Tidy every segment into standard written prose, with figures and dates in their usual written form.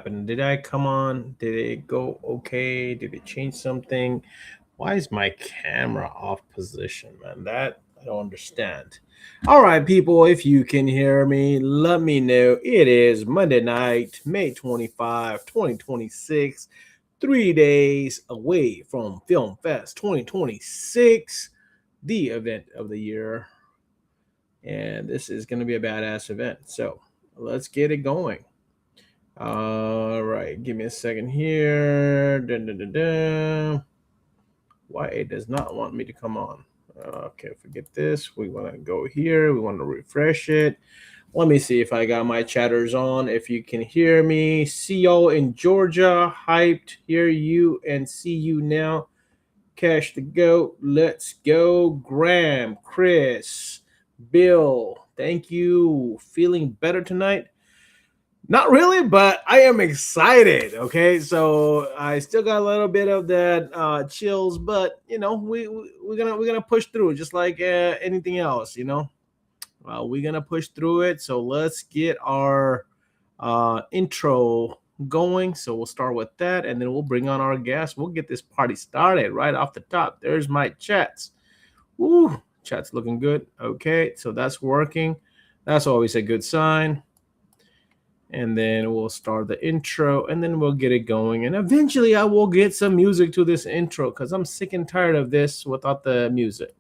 happened? Did I come on? Did it go okay? Did it change something? Why is my camera off position, man? That I don't understand. All right, people, if you can hear me, let me know. It is Monday night, May 25, 2026. 3 days away from Film Fest 2026, the event of the year. And this is going to be a badass event. So let's get it going. All right, give me a second here. Dun, dun, dun, dun. Why it does not want me to come on? Okay, forget this. We want to go here. We want to refresh it. Let me see if I got my chatters on. If you can hear me, see y'all in Georgia. Hyped, hear you and see you now. Cash the goat. Let's go. Graham, Chris, Bill, thank you. Feeling better tonight? Not really, but I am excited. Okay, so I still got a little bit of that chills, but we're gonna push through, just like anything else. We're gonna push through it. So let's get our intro going. So we'll start with that, and then we'll bring on our guests. We'll get this party started right off the top. There's my chats. Woo, chat's looking good. Okay, so that's working. That's always a good sign. And then we'll start the intro, and then we'll get it going. And eventually I will get some music to this intro because I'm sick and tired of this without the music.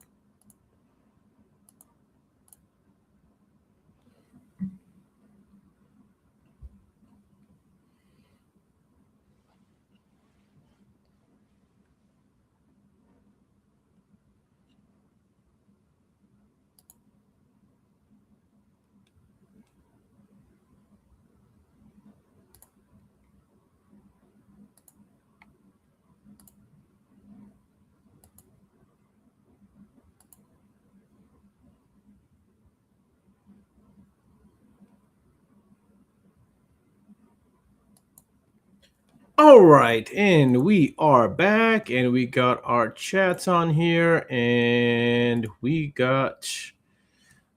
All right, and we are back, and we got our chats on here, and we got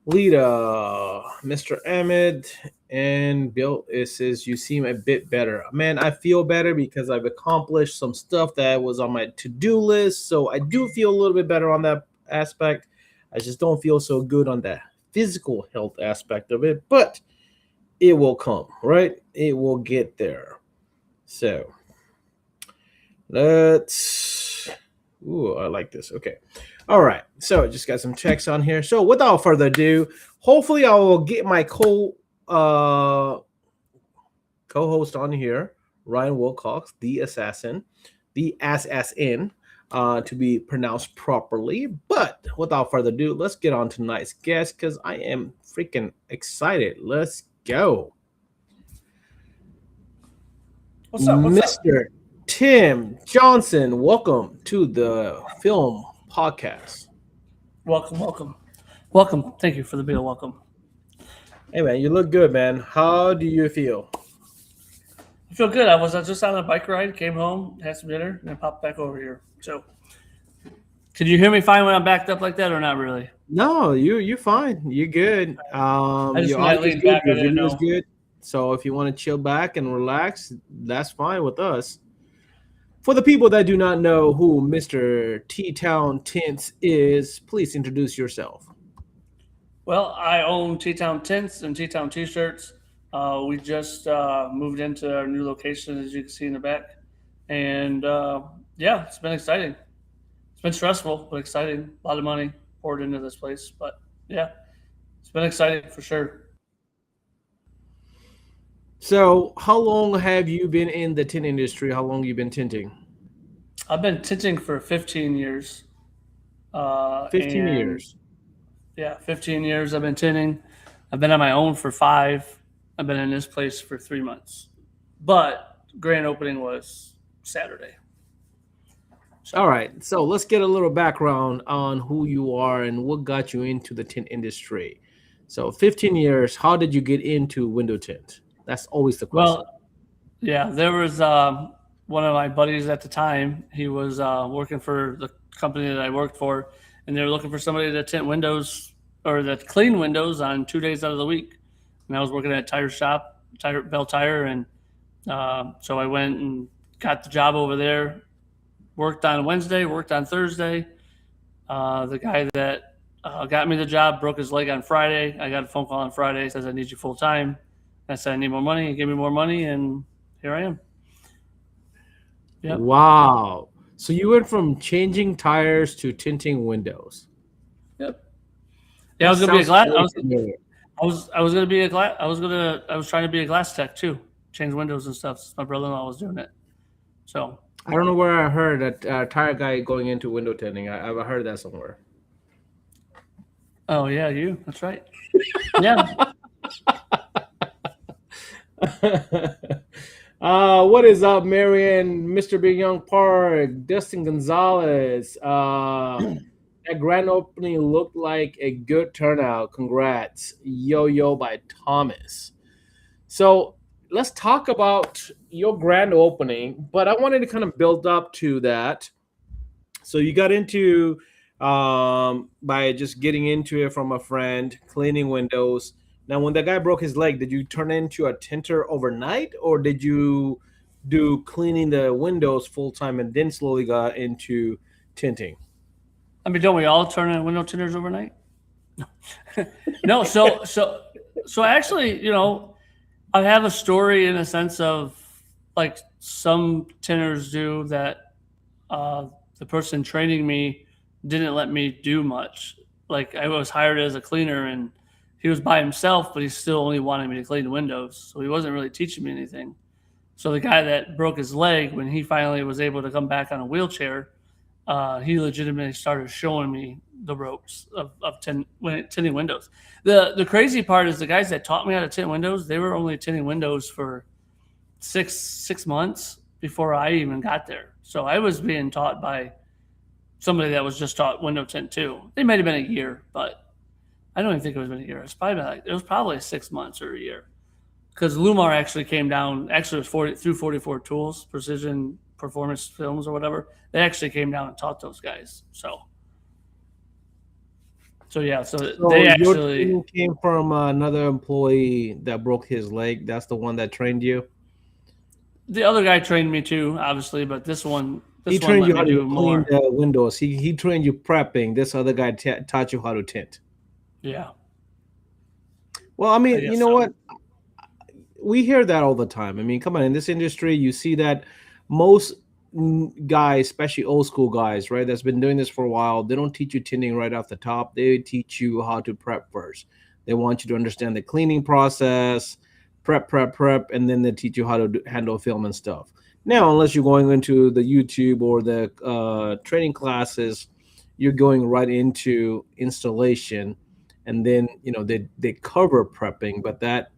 Lita, Mr. Ahmed, and Bill. It says you seem a bit better. Man, I feel better because I've accomplished some stuff that was on my to-do list, so I do feel a little bit better on that aspect. I just don't feel so good on the physical health aspect of it, but it will come, right? It will get there. So let's. Ooh, I like this. Okay. All right. So just got some checks on here. So without further ado, hopefully I will get my co-host on here, Ryan Wilcox, the assassin, to be pronounced properly. But without further ado, let's get on tonight's guest because I am freaking excited. Let's go. What's up, Mr. Tim Johnson, welcome to the Film Podcast. Welcome. Thank you for the bill. Welcome. Hey man, you look good, man. How do you feel? I feel good. I was just on a bike ride, came home, had some dinner, and then popped back over here. So, can you hear me fine when I'm backed up like that, or not really? No, you're fine. You're good. I just Your when I audio's leaned good. back, I Your didn't video's know. good. So if you want to chill back and relax, that's fine with us. For the people that do not know who Mr. T-Town Tints is, please introduce yourself. Well, I own T-Town Tints and T-Town T-shirts. We just moved into our new location, as you can see in the back, and yeah, it's been exciting. It's been stressful, but exciting. A lot of money poured into this place, but yeah, it's been exciting for sure. So how long have you been in the tint industry? How long you been tinting? I've been tinting for 15 years. 15 And years. yeah, 15 years I've been tinting. I've been on my own for 5. I've been in this place for 3 months. But grand opening was Saturday. All right, so let's get a little background on who you are and what got you into the tint industry. So 15 years, how did you get into window tint? That's always the question. Well, yeah, there was one of my buddies at the time. He was working for the company that I worked for, and they were looking for somebody to tint windows or to clean windows on 2 days out of the week. And I was working at a tire shop, Bell Tire, and So I went and got the job over there. Worked on Wednesday, worked on Thursday. The guy that got me the job broke his leg on Friday. I got a phone call on Friday. Says I need you full time. I said I need more money. He gave me more money, and here I am. Yep. Wow. So you went from changing tires to tinting windows. Yep. Yeah, I That was gonna be a sounds glass. very familiar. I was gonna be a glass. I was trying to be a glass tech too, change windows and stuff. My brother-in-law was doing it. So, I don't know where I heard that tire guy going into window tinting. I've heard that somewhere. oh yeah, you. That's right. Yeah. What is up, Marion, Mr. Big Young Park, Dustin Gonzalez? That grand opening looked like a good turnout. Congrats. Yo Yo by Thomas. So let's talk about your grand opening, but I wanted to kind of build up to that. So you got into by just getting into it from a friend, cleaning windows. Now, when that guy broke his leg, did you turn into a tinter overnight, or did you do cleaning the windows full time and then slowly got into tinting? I mean, don't we all turn in window tinters overnight? No. So actually, I have a story in a sense of like some tinters do that uh, the person training me didn't let me do much. Like I was hired as a cleaner and he was by himself, but he still only wanted me to clean the windows. So he wasn't really teaching me anything. So the guy that broke his leg, when he finally was able to come back on a wheelchair, he legitimately started showing me the ropes of tinting windows. The crazy part is the guys that taught me how to tint windows, they were only tinting windows for six months before I even got there. So I was being taught by somebody that was just taught window tint too. It might have been a year, but I don't even think it was been a year. It was probably 6 months or a year. Because Lumar actually came down. Actually, it was 44 Tools, Precision Performance Films or whatever. They actually came down and taught those guys. So yeah. So So they your actually training came from another employee that broke his leg. That's the one that trained you. the other guy trained me too, obviously, but He this one trained let you me how to do clean more. the windows. He trained you prepping. This other guy taught you how to tint. Yeah, Well, I I mean, you guess know so. what? We hear that all the time. I mean, come on, in this industry, you see that most guys, especially old school guys, right, that's been doing this for a while, they don't teach you tinting right off the top. They teach you how to prep first. They want you to understand the cleaning process, prep, and then they teach you how to handle film and stuff. Now, unless you're going into the YouTube or the training classes, you're going right into installation, and then they cover prepping, but that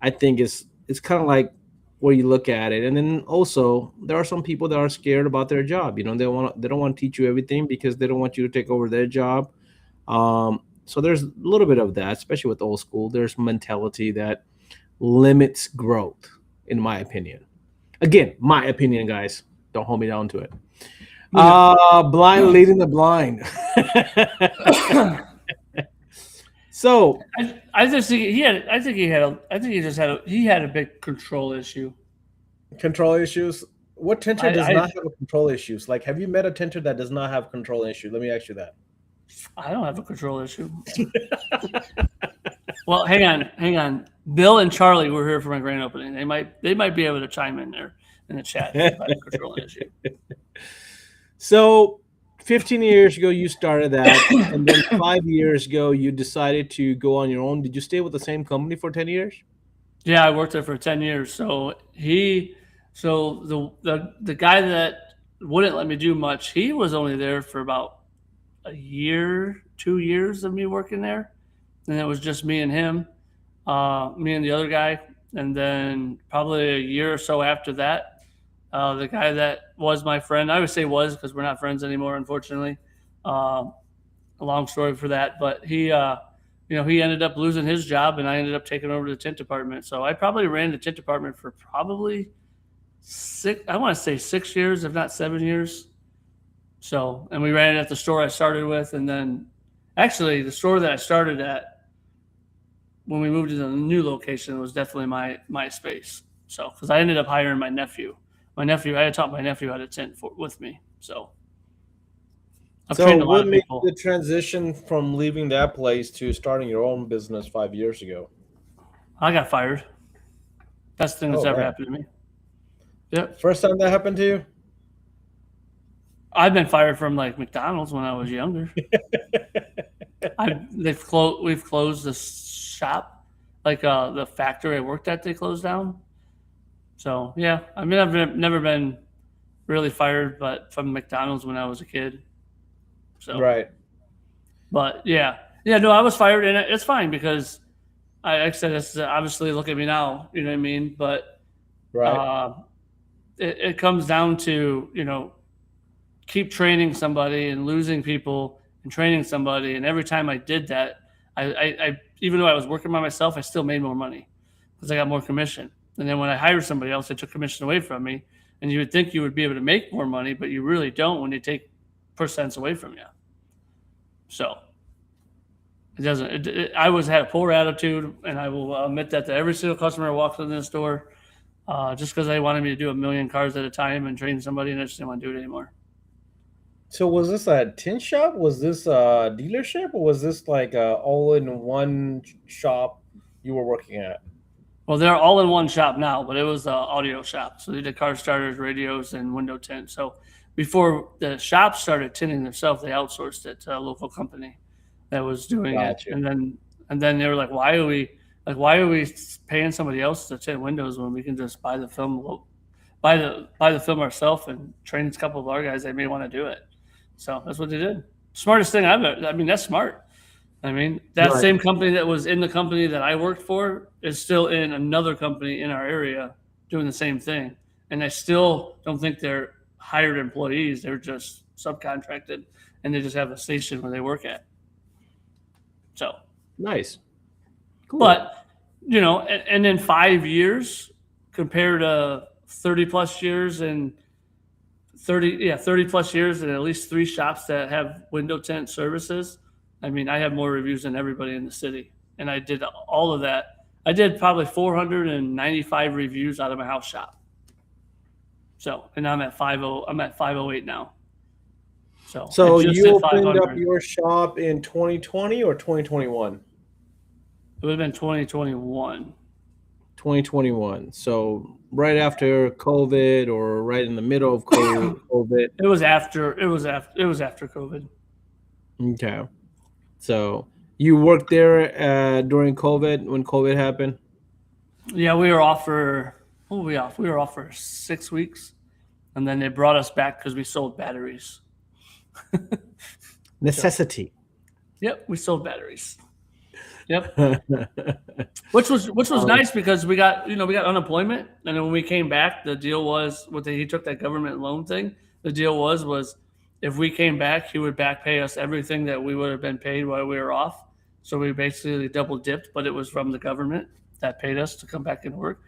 I think it's kind of like where you look at it. And then also there are some people that are scared about their job. They don't want to teach you everything because they don't want you to take over their job. So there's a little bit of that, especially with old school. There's mentality that limits growth, in my opinion. Again, my opinion, guys. Don't hold me down to it. Yeah. Blind leading the blind. So I just think he had. I think he had. I think he just had. He had a big control issue. control issues. What tinter does I not have a control issues? Like, have you met a tinter that does not have control issues? Let me ask you that. I don't have a control issue. Well, hang on. Bill and Charlie were here for my grand opening. They might be able to chime in there in the chat if I have a control issue. So, 15 years ago, you started that, and then 5 years ago, you decided to go on your own. Did you stay with the same company for 10 years? Yeah, I worked there for 10 years. So the guy that wouldn't let me do much, he was only there for about a year, 2 years of me working there, and it was just me and him, me and the other guy, and then probably a year or so after that, the guy that was my friend, I would say was because we're not friends anymore, unfortunately. Uh, a long story for that, but he ended up losing his job, and I ended up taking over the tint department. So I probably ran the tint department for probably six. I want to say 6 years, if not 7 years. So, and we ran it at the store I started with, and then actually the store that I started at when we moved to the new location was definitely my space. So because I ended up hiring my nephew. I had taught my nephew how to tint with me. So I've So, trained a lot what of made the people. transition from leaving that place to starting your own business 5 years ago? I got fired. Best thing that's Oh, ever man. happened to me. Yep. First time that happened to I've been fired from like McDonald's when I was younger. you? We've closed the shop, like the factory I worked at. They closed down. So yeah, I mean never been really fired, but from McDonald's when I was a kid. So, Right, but yeah, no, I was fired, and it's fine because like I said, it's obviously look at me now. You know what I mean? But right. uh, it comes down to keep training somebody and losing people and training somebody. And every time I did that, I even though I was working by myself, I still made more money because I got more commission. And then when I hired somebody else, they took commission away from me. And you would think you would be able to make more money, but you really don't when they take percents away from you. So it doesn't. I was had a poor attitude, and I will admit that to every single customer who walks in this store, just because they wanted me to do a million cars at a time and train somebody, and I just didn't want to do it anymore. So, was this a tin shop? Was this a dealership? Or was this like a all-in-one shop you were working at? Well, they're all in one shop now, but it was an audio shop. So they did car starters, radios, and window tint. So before the shop started tinting themselves, they outsourced it to a local company that was doing it. Gotcha. And then they were like, why are we paying somebody else to tint windows when we can just buy the film ourselves and train a couple of our guys that may want to do it. So that's what they did. Smartest thing I've ever. I mean, that's smart. I mean, that Right. same company that was in the company that I worked for is still in another company in our area doing the same thing. And I still don't think they're hired employees. They're just subcontracted and they just have a station where they work at. So, Nice. Cool. but, and in 5 years compared to 30 plus years and 30 plus years and at least three shops that have window tint services. I mean, I have more reviews than everybody in the city, and I did all of that. I did probably 495 reviews out of my house shop. So, and I'm at 50. I'm at 508 now. So I So, just you did opened up 500. your shop in 2020 or 2021? It would have been 2021. 2021. So, right after COVID or right in the middle of COVID. It was after. It was after. It was after COVID. Okay. So, you worked there during COVID when COVID happened? Yeah, we were off for. What were we off? We were off for 6 weeks, and then they brought us back because we sold batteries. So, Necessity. yep, we sold batteries. Yep. Which was nice because we got unemployment, and then when we came back, the deal was he took that government loan thing. The deal was if we came back, he would back pay us everything that we would have been paid while we were off. So we basically double dipped, but it was from the government that paid us to come back and work.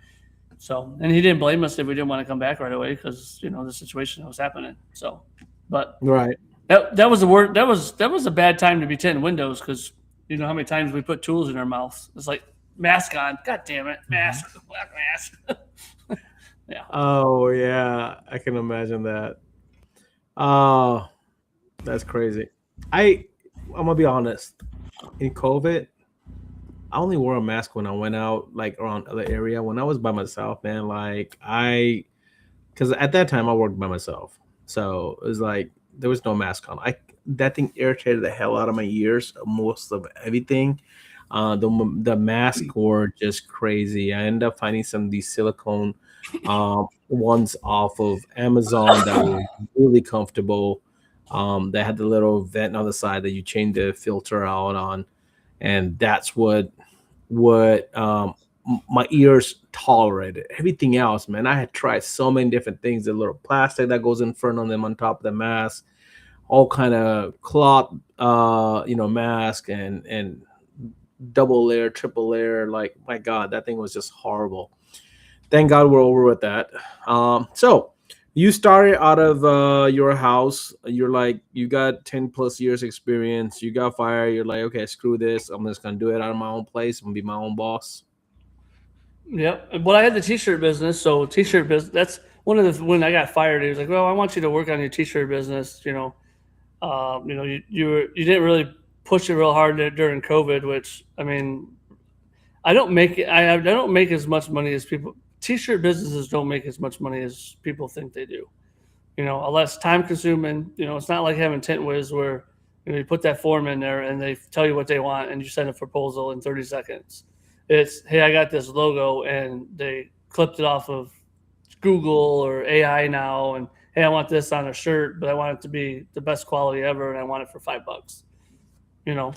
So and he didn't blame us if we didn't want to come back right away because the situation that was happening. So, but Right. that was the word. That was a bad time to be tinting windows because you know how many times we put tools in our mouths. It's like mask on. God damn it, mask, black mask. Yeah, Oh yeah, I can imagine that. Oh, that's crazy. I I'm gonna be honest. In COVID, I only wore a mask when I went out, like around the area. When I was by myself, man, like because at that time I worked by myself, so it was like there was no mask on. I That thing irritated the hell out of my ears, most of everything. The mask were just crazy. I ended up finding some of these silicone ones off of Amazon that were really comfortable. They had the little vent on the side that you change the filter out on, and that's what my ears tolerated. Everything else, man, I had tried so many different things. The little plastic that goes in front of them on top of the mask, all kind of cloth, mask and double layer, triple layer. Like my God, that thing was just horrible. Thank God we're over with that. So you started out of your house. You're like you got 10 plus years experience. You got fired. You're like, okay, screw this. I'm just gonna do it out of my own place. I'm gonna be my own boss. Yep. Well, I had the T-shirt business, so T-shirt business. That's one of the when I got fired. He was like, "Well, I want you to work on your T-shirt business." You didn't really push it real hard during COVID, which I mean, I don't make it. I don't make as much money as people. T-shirt businesses don't make as much money as people think they do. Less time consuming. It's not like having Tint Wiz where you put that form in there and they tell you what they want and you send a proposal in 30 seconds. It's, hey, I got this logo and they clipped it off of Google or AI now, and hey, I want this on a shirt, but I want it to be the best quality ever, and I want it for $5. You know,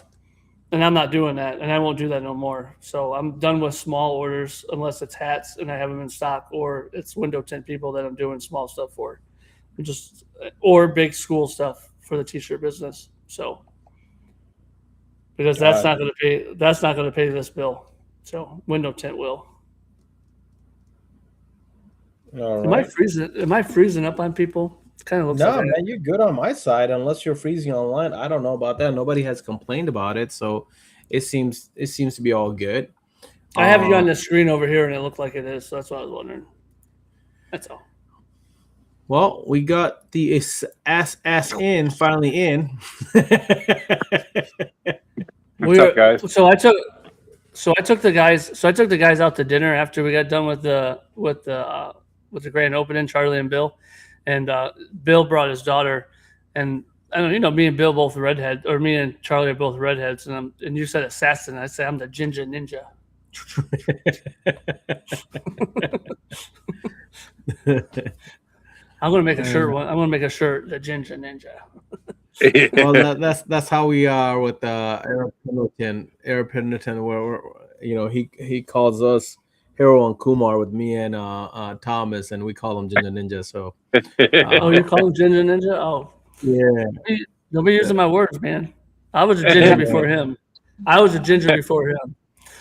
and I'm not doing that, and I won't do that no more. So I'm done with small orders unless it's hats and I have them in stock, or it's window tint people that I'm doing small stuff for, just or big school stuff for the t-shirt business. So because God. that's not going to pay this bill. So window tint will. All right. Am I freezing up on people? It kind of looks like No, I am. man, you're good on my side. Unless you're freezing online, I don't know about that. Nobody has complained about it, so it seems to be all good. I have you Uh, on the screen over here, and it looked like it is. So that's what I was wondering. That's all. well, we got the ass in finally in. What's up, guys? So I took the guys out to dinner after we got done with the grand opening. Charlie and Bill, and Bill brought his daughter, and I don't know, me and Bill both redhead, or me and Charlie are both redheads, and you said assassin. I say I'm the ginger ninja. I'm gonna make a shirt. I'm gonna make a shirt, the ginger ninja. Well, that's how we are with Eric Pendleton. Eric Pendleton, where he calls us Hero and Kumar with me and Thomas, and we call him Ginger Ninja. So Oh, you call him ginger ninja? Oh, yeah, don't be using my words, man. I was a ginger before him. I was a ginger before him.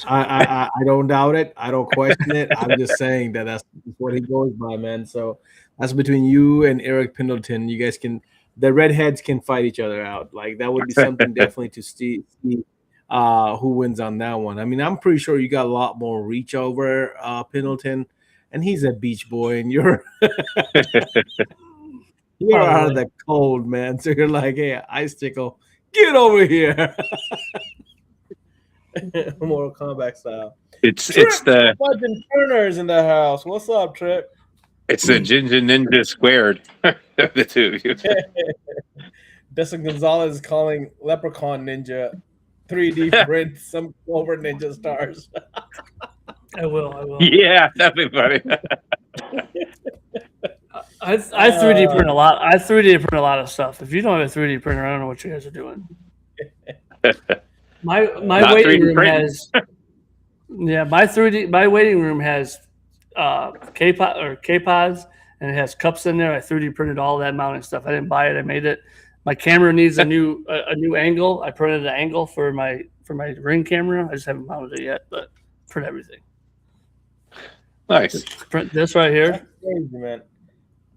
I don't doubt it. I don't question it. I'm just saying that's what he goes by, man. So that's between you and Eric Pendleton. You guys can the redheads can fight each other out. Like that would be something definitely to see who wins on that one. I mean, I'm pretty sure you got a lot more reach over Pendleton, and he's a beach boy, and you're out of Probably. the cold, man. So you're like, hey, ice tickle, get over here. Mortal Kombat style. it's Trip the Fudging Turner's in the house. What's up, Trip? it's the Ginger Ninja squared. The two of you. Dustin Gonzalez is calling Leprechaun Ninja 3D print some Clover Ninja stars. I will. I will. Yeah, that'd be funny. I 3D print a lot. I 3D print a lot of stuff. If you don't have a 3D printer, I don't know what you guys are doing. My Not waiting 3D room printing. has my waiting room has K pods, and it has cups in there. I 3D printed all that mounting stuff. I didn't buy it. I made it. My camera needs a new angle. I printed an angle for my ring camera. I just haven't mounted it yet, but print everything. Nice. Print this right here. That's crazy, man.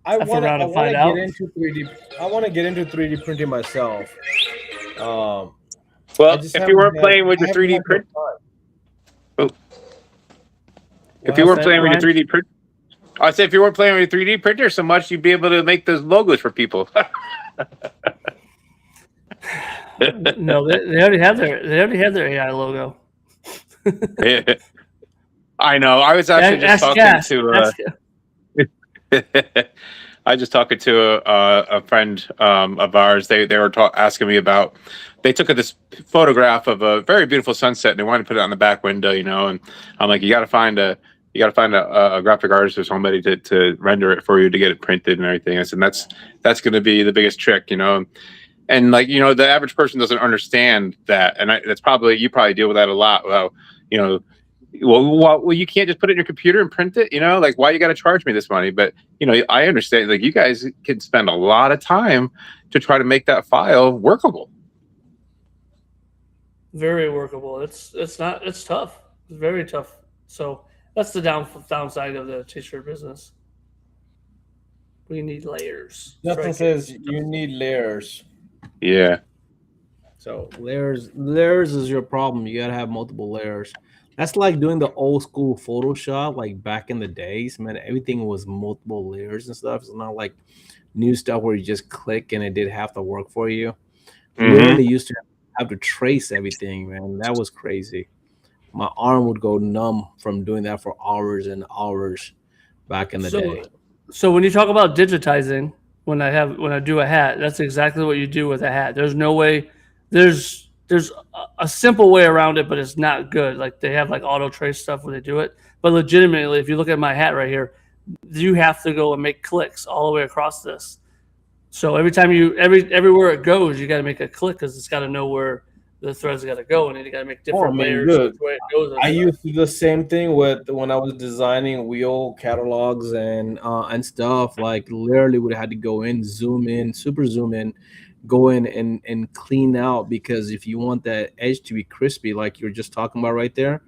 I F want around and to find get out. into 3D. I want to get into 3D printing myself. I Well, just if you weren't haven't playing with I your haven't 3D had print, the time. if you What's weren't that, playing with your Ryan? 3D print, I said if you weren't playing with your 3D printer so much, you'd be able to make those logos for people. No, they already have their AI logo. I know. I was actually just Ask talking Gas. to. I was just talking to a friend of ours. They were asking me about. They took this photograph of a very beautiful sunset, and they wanted to put it on the back window, And I'm like, you got to find a graphic artist or somebody to render it for you to get it printed and everything. I said that's going to be the biggest trick. And the average person doesn't understand that, and that's probably you probably deal with that a lot. Well, you know. Well, you can't just put it in your computer and print it, Like, why you got to charge me this money? But I understand. Like, you guys can spend a lot of time to try to make that file workable. Very workable. It's not. It's tough. It's very tough. So that's the downside of the t-shirt business. We need layers. Justin says you need layers. Yeah. So layers is your problem. You gotta have multiple layers. That's like doing the old school Photoshop, like back in the days, man. Everything was multiple layers and stuff. It's not like new stuff where you just click and it did half the work for you. Hmm. Literally used to have to trace everything, man. That was crazy. My arm would go numb from doing that for hours and hours back in the So, day. so when you talk about digitizing, when I do a hat, that's exactly what you do with a hat. There's no way, there's a simple way around it, but it's not good. Like they have like auto trace stuff where they do it, but legitimately, if you look at my hat right here, you have to go and make clicks all the way across this. So every time everywhere it goes, you got to make a click because it's got to know where the threads got to go, and then you got to make Oh, I different mean, layers good. each way it goes and I stuff. used to do the same thing with when I was designing wheel catalogs and stuff. Like literally, would have to go in, zoom in, super zoom in, go in and clean out because if you want that edge to be crispy, like you're just talking about right there,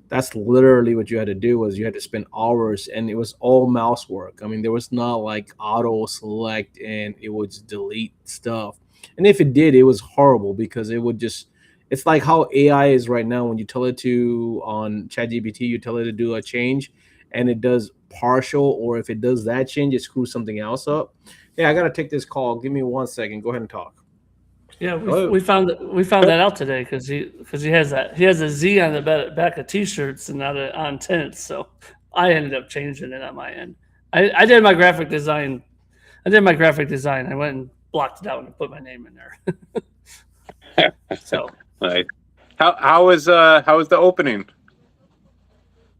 that's literally what you had to do was you had to spend hours and it was all mouse work. I mean, there was not like auto select and it would just delete stuff. And if it did, it was horrible because it would just it's like how AI is right now when you tell it to on ChatGPT, you tell it to do a change and it does partial, or if it does that change, it screws something else up. Yeah, I gotta take this call. Give me 1 second. Go ahead and talk. Yeah, Hello. we found that out today because he has a Z on the back of t-shirts and not on tents. So I ended up changing it on my end. I did my graphic design. I did my graphic design. I went and blocked it out and put my name in there. So Like, how was the opening?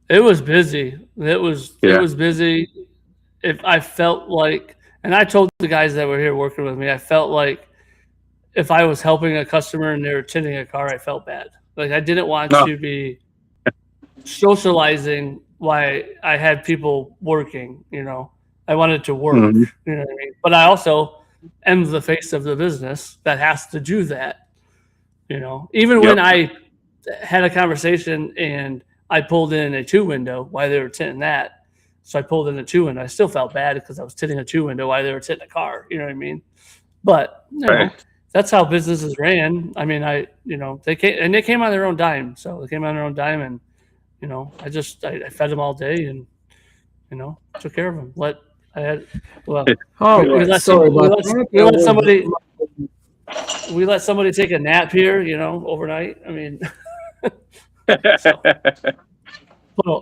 it was busy. It Yeah. was busy. If I felt like, and I told the guys that were here working with me, I felt like if I was helping a customer and they were tinting a car, I felt bad. Like I didn't want No. to be socializing why I had people working, you know. I wanted to work, Hmm. you know what I mean? But I also am the face of the business that has to do that, you know. Even when Yep. I had a conversation and I pulled in a two window while they were tinting that. So I pulled in a two window. I still felt bad because I was tinting a two window while they were tinting a car, you know what I mean? But, you Right. know, that's how businesses ran. I mean, they came on their own dime. So they came on their own dime and you know, I fed them all day and you know took care of them. I had well, All right. Sorry about that. That was we let somebody take a nap here, you know, overnight. I mean, so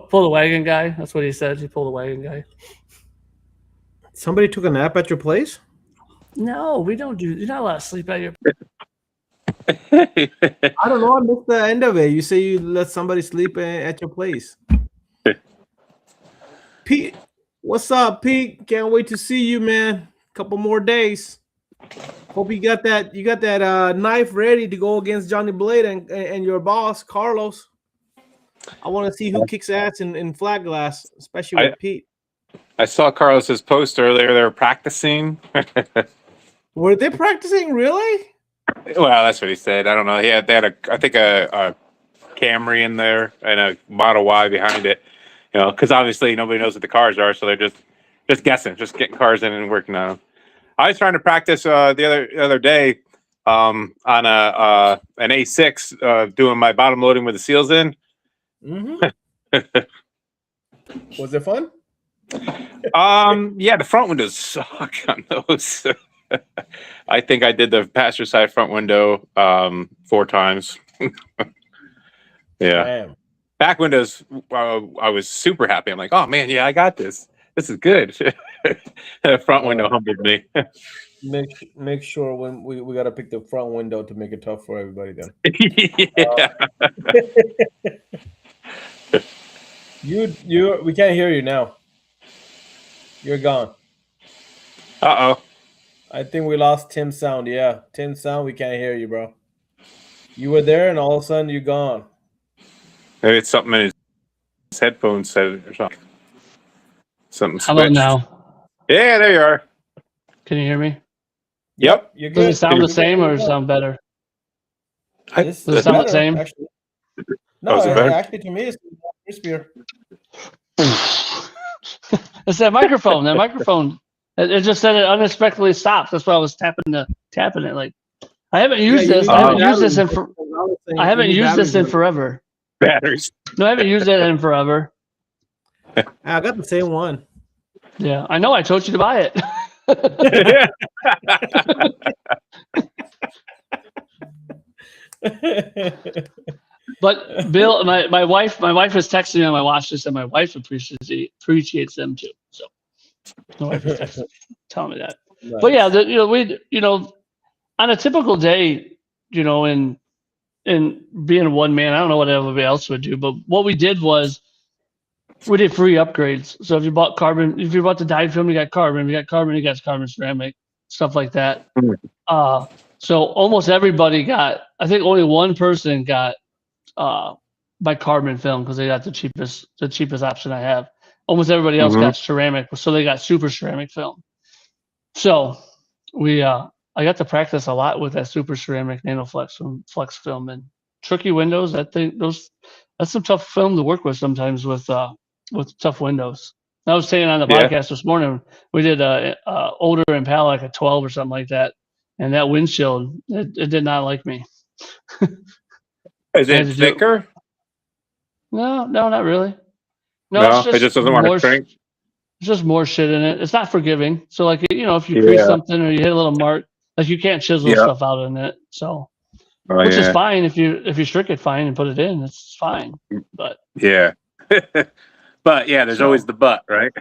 pull the wagon guy. That's what he said. He pulled the wagon guy. somebody took a nap at your place. No, we don't do. You're not allowed to sleep at your. I don't know. I missed the end of it. You say you let somebody sleep at your place. Pete, what's up, Pete? Can't wait to see you, man. Couple more days. Hope you got that knife ready to go against Johnny Blade and your boss Carlos. I want to see who kicks ass in flat glass, especially I with Pete. I saw Carlos's post earlier. They were practicing. Were they practicing really? Well, that's what he said. I don't know. They had I think a Camry in there and a Model Y behind it. You know, because obviously nobody knows what the cars are, so they're just guessing, just getting cars in and working on them. I was trying to practice the other day on an A6 doing my bottom loading with the seals in. Mm-hmm. Was it fun? Yeah, the front windows suck on those. I think I did the passenger side front window 4 times. Yeah. Damn. Back windows, I was super happy. I'm like, oh man, yeah, I got this. This is good. The front window humbled me. Make sure when we got to pick the front window to make it tough for everybody. Then Yeah. you we can't hear you now. You're gone. Uh-oh. I think we lost Tim's sound. Yeah, Tim's sound. We can't hear you, bro. You were there, and all of a sudden you're gone. Maybe it's something in his headphones said or something. Something How about switched. now? Yeah, there you are. Can you hear me? Yep. You're Does good. it sound the same or sound better? This Does it is sound the better, same? actually. No, is it better? actually, to me, it's crispier. It's that microphone. That microphone. It just said it unexpectedly stopped. That's why I was tapping it. Like I haven't used you this. need I haven't used batteries. this in I haven't used this in forever. batteries. No, I haven't used that in forever. I got the same one. Yeah, I know. I told you to buy it. But Bill, my wife was texting me on my watch list, and my wife appreciates them too. So my wife was texting me, telling me that. Nice. But yeah, on a typical day, in being one man, I don't know what everybody else would do, but what we did was we did free upgrades. So if you bought the dyed film, you got carbon. If you got carbon, you got carbon ceramic, stuff like that. So almost everybody got. I think only one person got by carbon film because they got the cheapest option I have. Almost everybody else got ceramic, so they got super ceramic film. So I got to practice a lot with that super ceramic NanoFlex from Flex Film and tricky windows. I think that's some tough film to work with sometimes with tough windows. I was saying on the podcast this morning, we did older Impala, like a 12 or something like that, and that windshield it did not like me. Is it thicker? No, not really. No, it just doesn't want to shrink. It's just more shit in it. It's not forgiving. So like if you crease something or you hit a little mark, like you can't chisel stuff out in it. So which is fine if you shrink it fine and put it in, it's fine. But but yeah, there's always the but, right?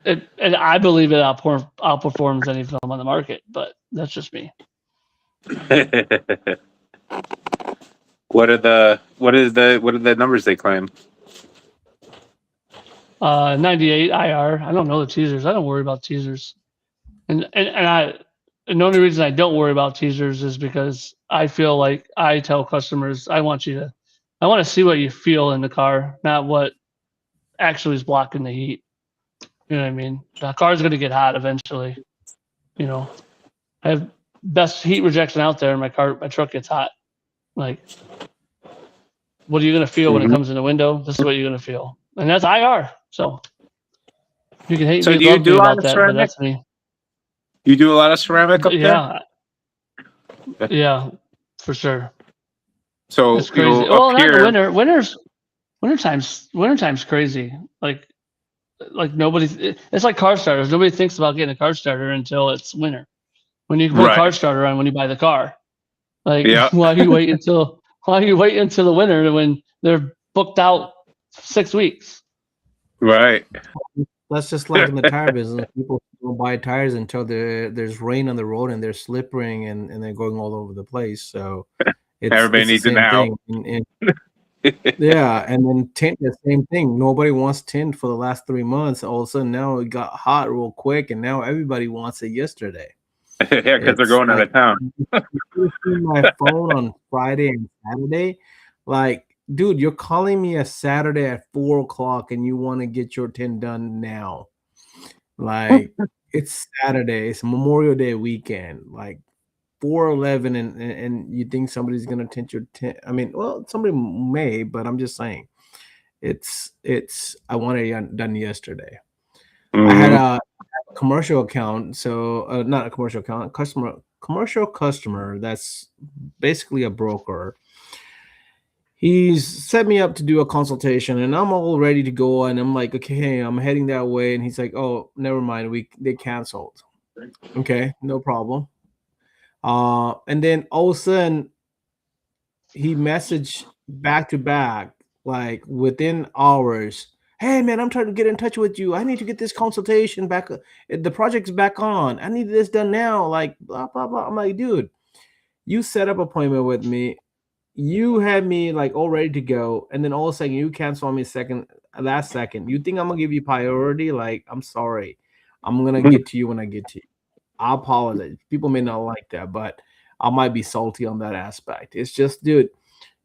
And I believe it outperforms any film on the market, but that's just me. What are the numbers they claim? 98 IR. I don't know the teasers. I don't worry about teasers. And the only reason I don't worry about teasers is because I feel like I tell customers I want to see what you feel in the car, not what actually is blocking the heat. You know what I mean? The car's going to get hot eventually. I have best heat rejection out there, and my truck gets hot. Like, what are you going to feel when it comes in the window? This is what you're going to feel. And that's IR. So you can hate me, love me about that, but that's me. You do a lot of ceramic up there? Yeah, for sure. So it's crazy. Well, not in the winter. Wintertime's crazy. Like it's like car starters. Nobody thinks about getting a car starter until it's winter. When you can put a car starter on when you buy the car. Like why you wait until the winter when they're booked out 6 weeks? Right. That's just like in the tire business. People don't buy tires until there's rain on the road and they're slippering and they're going all over the place. So everybody needs it now. Yeah, and then tint, the same thing. Nobody wants tint for the last 3 months. All of a sudden now it got hot real quick, and now everybody wants it yesterday. Yeah, because they're going out of town. My phone on Friday and Saturday, like, dude, you're calling me a Saturday at 4:00 and you want to get your tint done now. Like, it's Saturday, it's Memorial Day weekend, like 4:11, and you think somebody's gonna tint your tint. I mean, well, somebody may, but I'm just saying, it's I want it done yesterday. I had a commercial account, so not a commercial account, commercial customer that's basically a broker. He's set me up to do a consultation, and I'm all ready to go, and I'm like, okay, hey, I'm heading that way, and he's like, oh, never mind, they canceled. Okay, no problem. And then all of a sudden he messaged back to back, like within hours, hey man, I'm trying to get in touch with you. I need to get this consultation back. The project's back on. I need this done now. Like blah blah blah. I'm like, dude, you set up appointment with me. You had me like all ready to go, and then all of a sudden you cancel on me last second. You think I'm gonna give you priority? Like, I'm sorry. I'm gonna get to you when I get to you. I apologize. People may not like that, but I might be salty on that aspect. It's just, dude,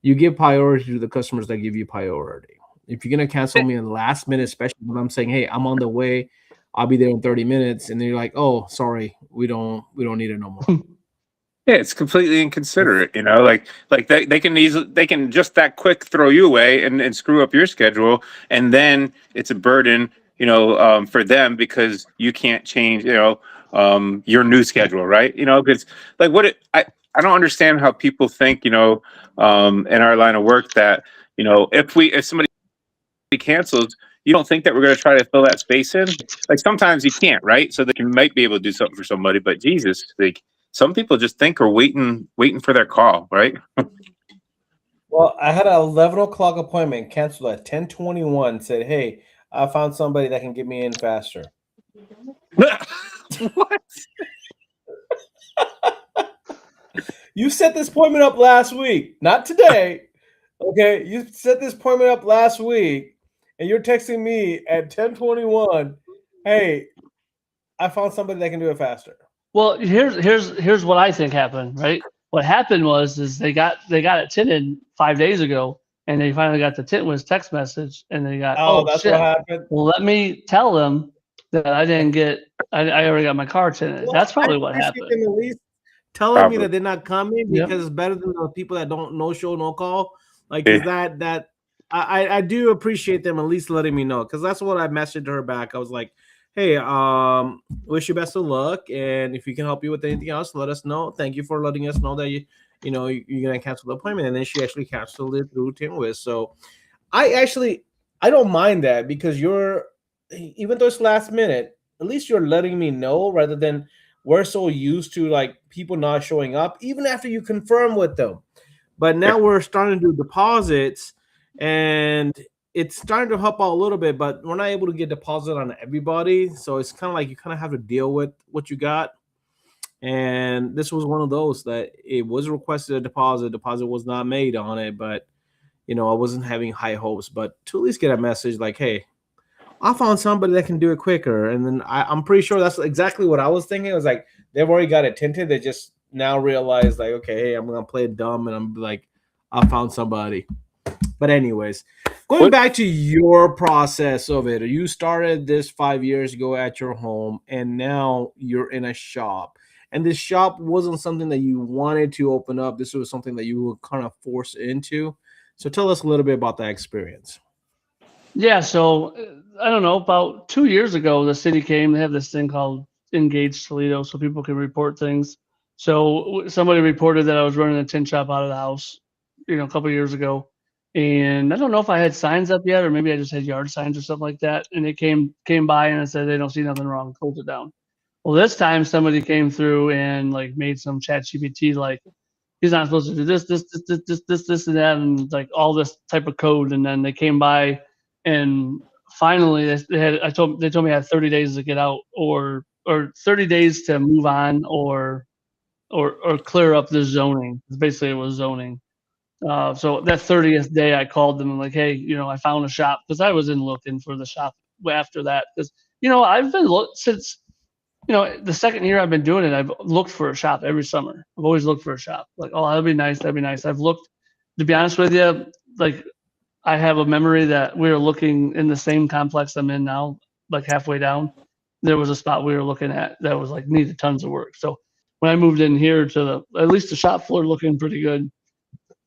you give priority to the customers that give you priority. If you're gonna cancel me in the last minute, especially when I'm saying, hey, I'm on the way, I'll be there in 30 minutes, and then you're like, oh, sorry, we don't need it no more. Yeah, it's completely inconsiderate, like they can just that quick throw you away and screw up your schedule, and then it's a burden, for them because you can't change, your new schedule, right? Because like I don't understand how people think, in our line of work that, if somebody cancels, you don't think that we're going to try to fill that space in? Like sometimes you can't, right? So they might be able to do something for somebody, but Jesus, like some people just think are waiting for their call, right? Well, I had an 11 o'clock appointment canceled at 10:21. Said, "Hey, I found somebody that can get me in faster." What? You set this appointment up last week, not today. Okay, you set this appointment up last week, and you're texting me at 10:21. Hey, I found somebody that can do it faster. Well, here's what I think happened. Right, what happened is they got it tinted 5 days ago, and they finally got the tint was text message, and they got, Oh, oh that's what shit. happened. Well, let me tell them that I didn't get. I already got my car tinted. Well, That's I probably what appreciate happened. them at least telling me Probably. that they're not coming Yep. because it's better than the people that don't no show no call. Like, Yeah. is that I do appreciate them at least letting me know, because that's what I messaged her back. I was like, hey, wish you best of luck, and if you can help you with anything else, let us know. Thank you for letting us know that you're gonna cancel the appointment. And then she actually canceled it through Tinwis. So I don't mind that, because you're, even though it's last minute, at least you're letting me know, rather than we're so used to like people not showing up even after you confirm with them. But now we're starting to do deposits, and it's starting to help out a little bit, but we're not able to get deposit on everybody. So it's kind of like you kind of have to deal with what you got. And this was one of those that it was requested a deposit was not made on it, but I wasn't having high hopes. But to at least get a message like, hey, I found somebody that can do it quicker. And then I'm pretty sure that's exactly what I was thinking. It was like, they've already got it tinted. They just now realize, like, okay, hey, I'm going to play it dumb. And I'm like, I found somebody. But anyways, going back to your process of it, you started this 5 years ago at your home, and now you're in a shop. And this shop wasn't something that you wanted to open up. This was something that you were kind of forced into. So tell us a little bit about that experience. Yeah, so I don't know. About 2 years ago, the city came. They have this thing called Engage Toledo, so people can report things. So somebody reported that I was running a tin shop out of the house, a couple years ago, and I don't know if I had signs up yet, or maybe I just had yard signs or something like that. And they came by and said they don't see nothing wrong, close it down. Well, this time somebody came through and like made some chat GPT like, he's not supposed to do this, and that, and like all this type of code. And then they came by, and finally they told me I had 30 days to get out, or 30 days to move on, or clear up the zoning. Basically, it was zoning. So that 30th day, I called them and like, hey, I found a shop, because I was in looking for the shop after that, because I've been since the second year I've been doing it, I've looked for a shop every summer. I've always looked for a shop. Like, oh, that'd be nice. That'd be nice. I've looked, to be honest with you, like I have a memory that we were looking in the same complex I'm in now, like halfway down. There was a spot we were looking at that was like needed tons of work. So when I moved in here at least the shop floor looking pretty good,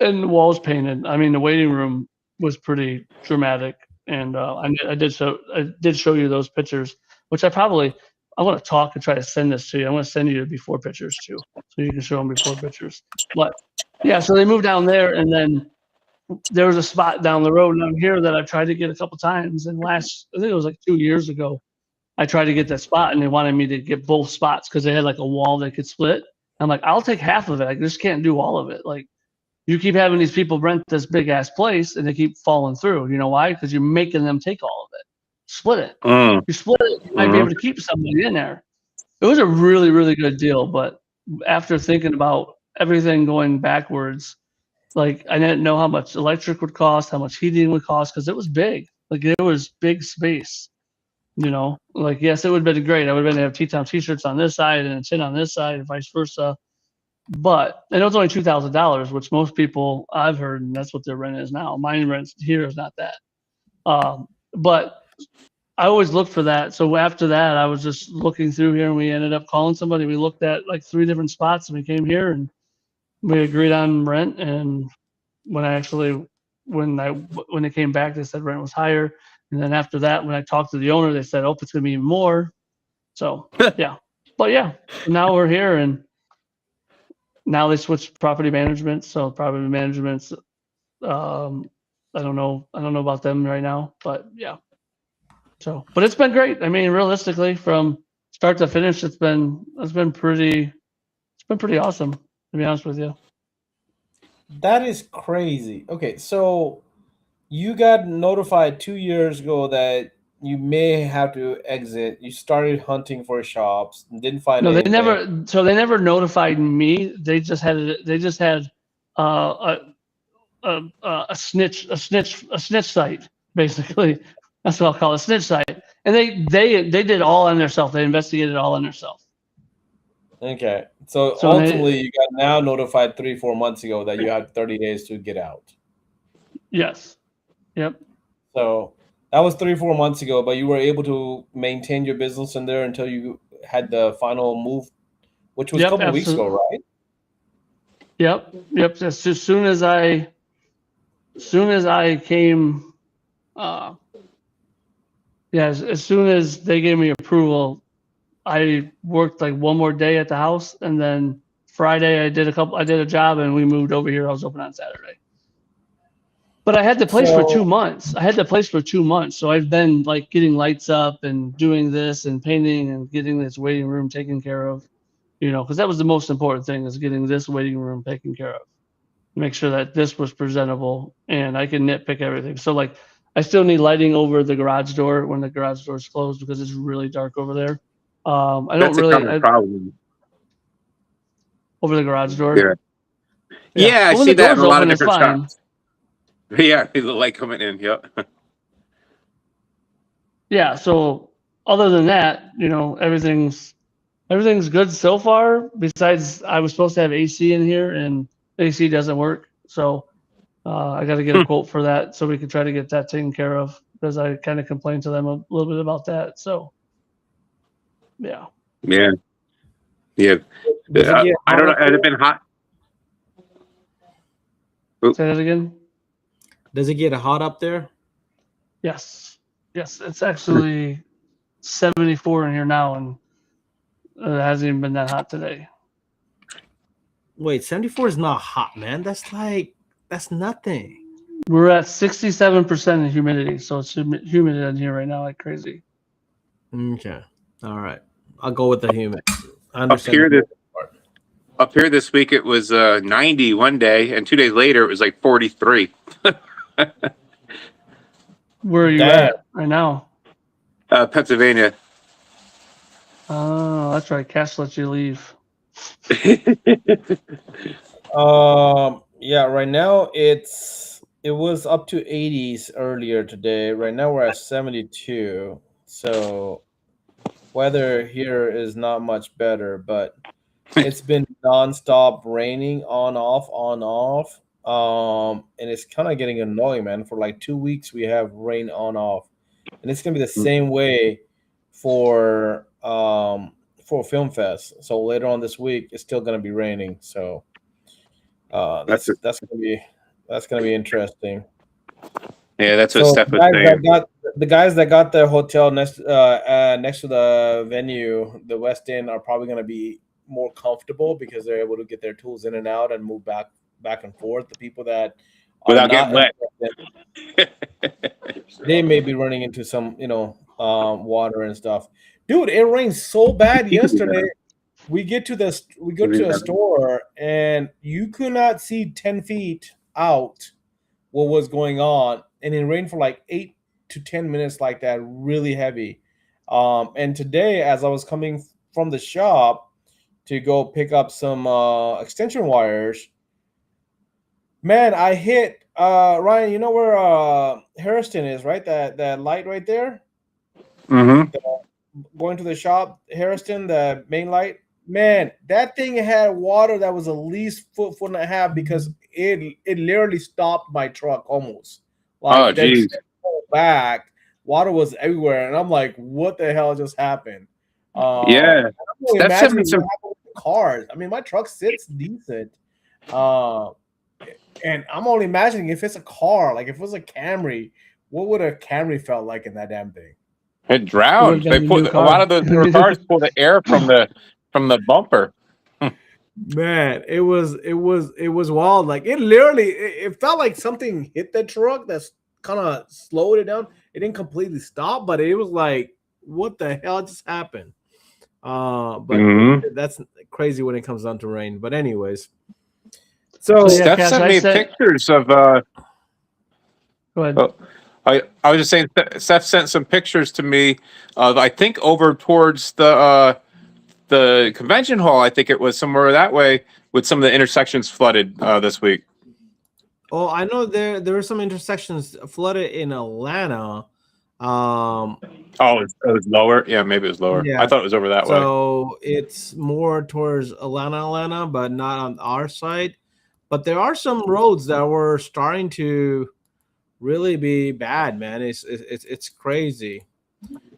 and the walls painted. I mean, the waiting room was pretty dramatic. And I did show you those pictures, which I want to talk and try to send this to you. I want to send you the before pictures too, so you can show them before pictures. But yeah, so they moved down there, and then there was a spot down the road down here that I tried to get a couple times. And I think it was like 2 years ago, I tried to get that spot, and they wanted me to get both spots because they had like a wall they could split. I'm like, I'll take half of it. I just can't do all of it. Like, you keep having these people rent this big ass place, and they keep falling through. You know why? Because you're making them take all of it. Split it. You split it, you might be able to keep somebody in there. It was a really, really good deal. But after thinking about everything going backwards, like I didn't know how much electric would cost, how much heating would cost, because it was big. Like it was big space. Like yes, it would have been great. I would have been to have T-Town T-shirts on this side and a tin on this side, and vice versa. But and it was only $2,000, which most people I've heard, and that's what their rent is now. Mine rent here is not that. But I always look for that. So after that, I was just looking through here, and we ended up calling somebody. We looked at like 3 different spots, and we came here, and we agreed on rent. And when they came back, they said rent was higher. And then after that, when I talked to the owner, they said, "Oh, it's going to be even more." So yeah, but yeah, now we're here, and now they switched to property management. So property management's, I don't know about them right now, but yeah. So, but it's been great. I mean, realistically, from start to finish, it's been pretty awesome, to be honest with you. That is crazy. Okay, so you got notified 2 years ago that you may have to exit. You started hunting for shops, didn't find No, they anything. never. So they never notified me. They just had. They just had uh, a snitch site, basically. That's what I'll call it, a snitch site. And they did all on themselves. They investigated all on themselves. Okay, so So ultimately, you got now notified 3-4 months ago that you had 30 days to get out. yes, yep. So that was 3-4 months ago, but you were able to maintain your business in there until you had the final move, which was a Yep, couple weeks ago, absolutely. right? Yep. As soon as I came, uh, yeah, as soon as they gave me approval, I worked like one more day at the house, and then Friday I did a job, and we moved over here. I was open on Saturday. But I had the place for So 2 months. So I've been like getting lights up and doing this and painting and getting this waiting room taken care of, because that was the most important thing, is getting this waiting room taken care of. Make sure that this was presentable and I can nitpick everything. So like I still need lighting over the garage door when the garage door is closed because it's really dark over there. I don't That's a really common problem. over the garage door. Yeah. Yeah. Yeah, I Well, when see the that in door's a lot of open, it's different fine. shops. Yeah, the light coming in. Yep. Yeah. So other than that, everything's good so far. Besides, I was supposed to have AC in here and AC doesn't work. So I got to get a quote for that so we can try to get that taken care of because I kind of complained to them a little bit about that. So, yeah. Yeah. Yeah. does it get I hot don't know. up Has there? it been hot? Oop. Say that again. Does it get hot up there? Yes. Yes. It's actually 74 in here now, and it hasn't even been that hot today. Wait, 74 is not hot, man. That's nothing. We're at 67% in humidity, so it's humid in here right now like crazy. Okay. All right. I'll go with the humid. I Up understand here, the this up here this week it was 90 one day, and 2 days later it was like 43. Where are you Damn. at right now? Pennsylvania. Oh, that's right. Cash let you leave. Yeah, right now it was up to 80s earlier today. Right now we're at 72. So weather here is not much better, but it's been nonstop raining on off. And it's kind of getting annoying, man. For like 2 weeks we have rain on off. And it's gonna be the same way for Film Fest. So later on this week it's still gonna be raining. So That's it. that's gonna be interesting. Yeah, that's what So Steph was saying. the guys that got the hotel next to the venue, the West End, are probably gonna be more comfortable because they're able to get their tools in and out and move back and forth. The people that are Without getting not wet. they may be running into some water and stuff. Dude, it rained so bad yesterday. We go to a store and you could not see 10 feet out what was going on, and it rained for like 8 to 10 minutes like that, really heavy. And today, as I was coming from the shop to go pick up some extension wires, man, I hit Ryan. You know where Harrison is, right? That light right there, Mm-hmm. going to the shop, Harrison, the main light. Man, that thing had water that was at least foot and a half because it literally stopped my truck almost. Oh, Like that geez. back, water was everywhere, and I'm like, what the hell just happened? Yeah. I'm only That's imagining some what happened with the cars. I mean, my truck sits decent. And I'm only imagining if it's a car, like if it was a Camry, what would a Camry felt like in that damn thing? It It would have drowned. They been a new put a lot car. of those newer cars pull the air from the bumper. Man, it was wild. Like it literally, it felt like something hit the truck that's kind of slowed it down. It didn't completely stop, but it was like, what the hell just happened? But Hmm. that's crazy when it comes down to rain. But anyways, So so yeah, Steph Cash, sent I me sent. pictures of. Go ahead. Oh, I was just saying, Steph sent some pictures to me of, I think, over towards the convention hall. I think it was somewhere that way, with some of the intersections flooded this week. oh, I know there were some intersections flooded in Atlanta. Um, Oh, it was lower. Yeah, maybe it was lower. I yeah. thought it was over that way. So it's more towards Atlanta, but not on our side. But there are some roads that were starting to really be bad, man. It's crazy.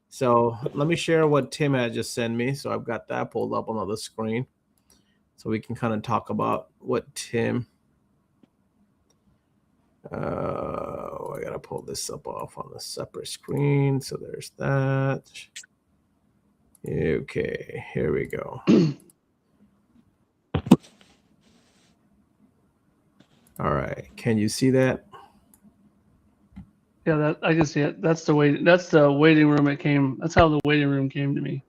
So let me share what Tim had just sent me. So I've got that pulled up on the screen, so we can kind of talk about what Tim. I gotta pull this up off on a separate screen. So there's that. Okay, here we go. All right, can you see that? Yeah, that I can see it. That's the waiting room. It came. That's how the waiting room came to me.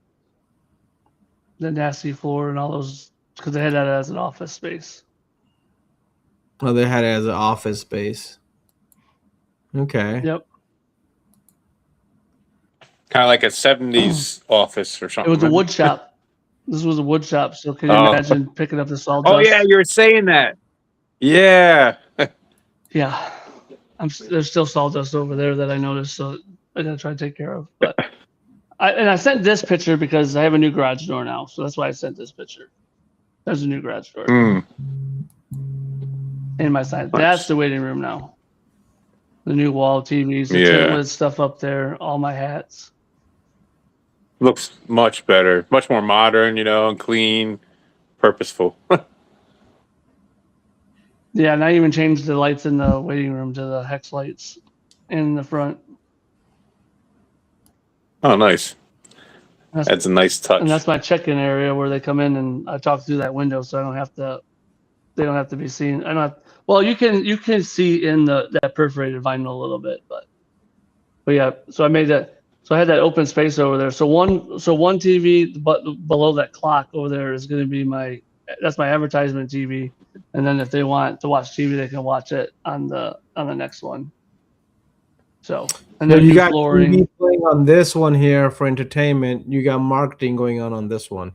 The nasty floor and all those, because they had that as an office space. Oh, they had it as an office space. Okay. Yep. Kind of like a '70s office or It something. was a wood shop. This was a wood shop. So can you Oh, imagine picking up the oh yeah, sawdust? you were saying that. Yeah. Yeah. There's still sawdust over there that I noticed, so I gotta try to take care of. But I sent this picture because I have a new garage door now, so that's why I sent this picture. There's a new garage door Mm, in my side. That's nice. the waiting room now. The new wall TVs, the tint Yeah. lid stuff up there, all my hats. Looks much better, much more modern, and clean, purposeful. Yeah, and I even changed the lights in the waiting room to the hex lights in the front. Oh, nice. That's, That's a nice and touch. that's my check-in area where they come in and I talk through that window, so I don't have to. They don't have to be seen. I don't have. Well, you can see in that perforated vinyl a little bit, but yeah. So I made that. So I had that open space over there. So one TV, but below that clock over there is going to be that's my advertisement TV. And then if they want to watch TV, they can watch it on the next one. So, and So then you new got TV flooring. playing on this one here for entertainment. You got marketing going on this one.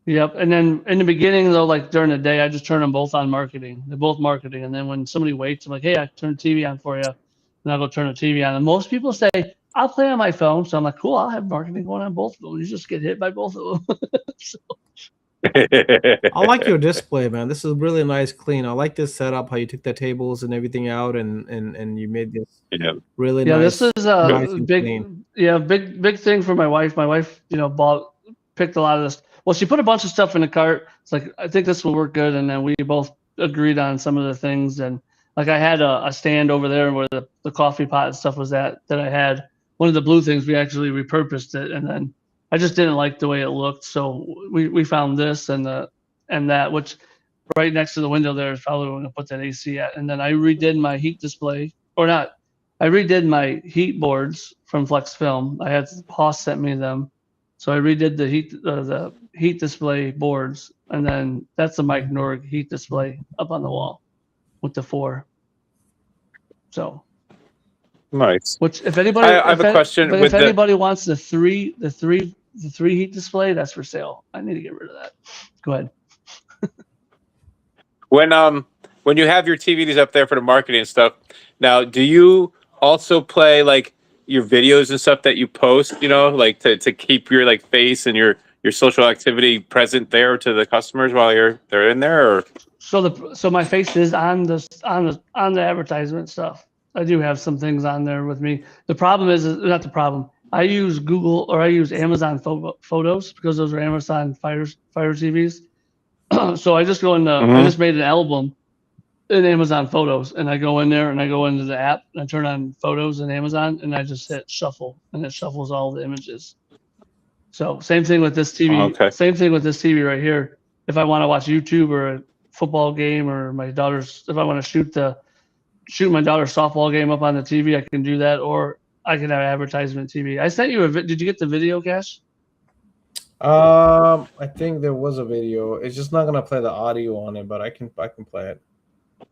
Yep. And then in the beginning though, like during the day, I just turn them both on marketing. They're both marketing. And then when somebody waits, I'm like, hey, I turned the TV on for you. And I'll go turn the TV on. And most people say, I'll play on my phone. So I'm like, cool, I'll have marketing going on both of them. You just get hit by both of them. So, I like your display, man. This is really nice, clean. I like this setup. How you took the tables and everything out, and you made this Yeah. really yeah, this nice, is nice a and big, clean. yeah, big thing for my wife. My wife, picked a lot of this. Well, she put a bunch of stuff in the cart. It's like, I think this will work good. And then we both agreed on some of the things. And like I had a stand over there where the coffee pot and stuff was that I had. One of the blue things, we actually repurposed it. And then I just didn't like the way it looked. So we found this and that, which right next to the window there is probably where I'm going to put that AC at. And then I redid my heat display, or not. I redid my heat boards from Flex Film. I had Haas sent me them, so I redid the heat display boards, and then that's the Mike Norg heat display up on the wall with the 4. So, Nice. which if anybody, I have a question but if with the anybody wants the three heat display, that's for sale. I need to get rid of that. Go ahead. when you have your TVs up there for the marketing and stuff. Now, do you also play like your videos and stuff that you post? Like to keep your like face and your social activity present there to the customers while they're in there, or So my face is on the advertisement stuff. I do have some things on there with me. The problem is not the problem. I use Google or I use Amazon photos because those are Amazon Fire TVs. So I just I Mhm. just made an album in Amazon Photos, and I go in there and I go into the app and I turn on Photos in Amazon and I just hit shuffle and it shuffles all the images. So same thing with this TV. Okay. Same thing with this TV right here. if I want to watch YouTube or a football game, or if I want to shoot my daughter's softball game up on the TV, I can do that, or I can have advertisement TV. I sent you did you get the video, Cash? I think there was a video. It's just not gonna play the audio on it, but I can play it.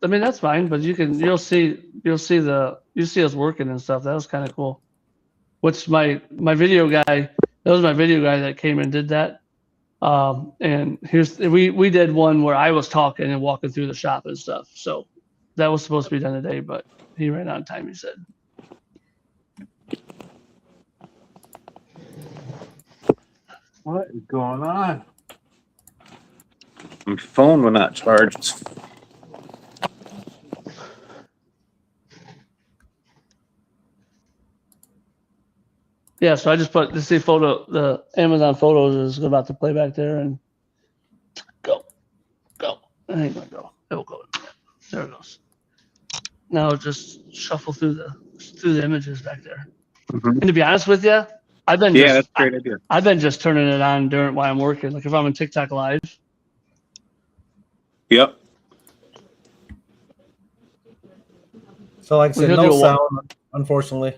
I mean, that's fine, but you'll see us working and stuff. That was kind of cool. Which my video guy, that was my video guy that came and did that. And we did one where I was talking and walking through the shop and stuff. So that was supposed to be done today, but he ran out of time, he said. What is going on? My phone will not charge. Yeah, so I just put the Amazon photos is about to play back there, and go. It ain't gonna go. It will go. There it goes. Now just shuffle through the images back there. Mm-hmm. And to be honest with you, that's a great idea. I've been just turning it on while I'm working. Like if I'm on TikTok live. Yep. So like I said, no sound, unfortunately.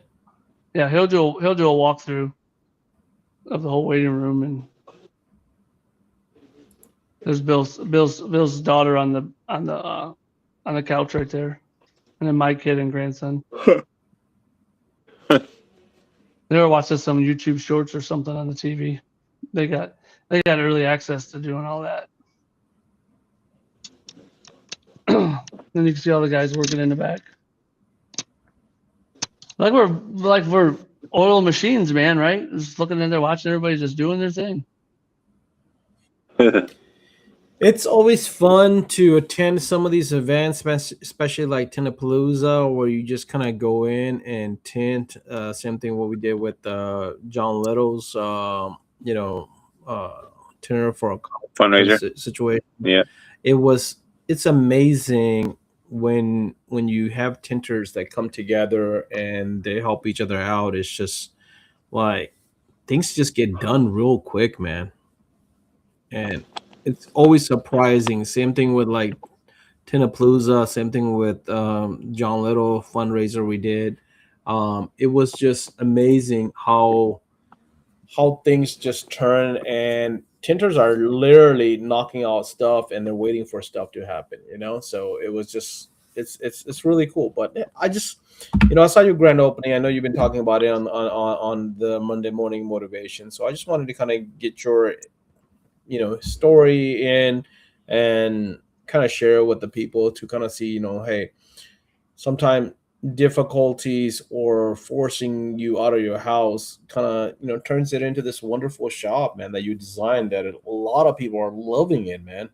Yeah, he'll do a walkthrough of the whole waiting room, and there's Bill's daughter on the couch right there, and then my kid and grandson. They were watching some YouTube shorts or something on the TV. They got early access to doing all that. Then you can see all the guys working in the back. Like we're oil machines, man, right? Just looking in there, watching everybody just doing their thing. It's always fun to attend some of these events, especially like Tintapalooza, where you just kind of go in and tint. Same thing what we did with John Little's, tinter for a fundraiser situation. Yeah, it's amazing when you have tinters that come together and they help each other out. It's just like things just get done real quick, man. And it's always surprising. Same thing with like Tintapalooza, same thing with John Little fundraiser we did. It was just amazing how things just turn, and tinters are literally knocking out stuff and they're waiting for stuff to happen, so it was just it's really cool. But I just I saw your grand opening. I know you've been talking about it on the Monday morning motivation, so I just wanted to kind of get your story in and kind of share with the people to kind of see, hey, sometimes difficulties or forcing you out of your house kind of turns it into this wonderful shop, man, that you designed that a lot of people are loving it, man.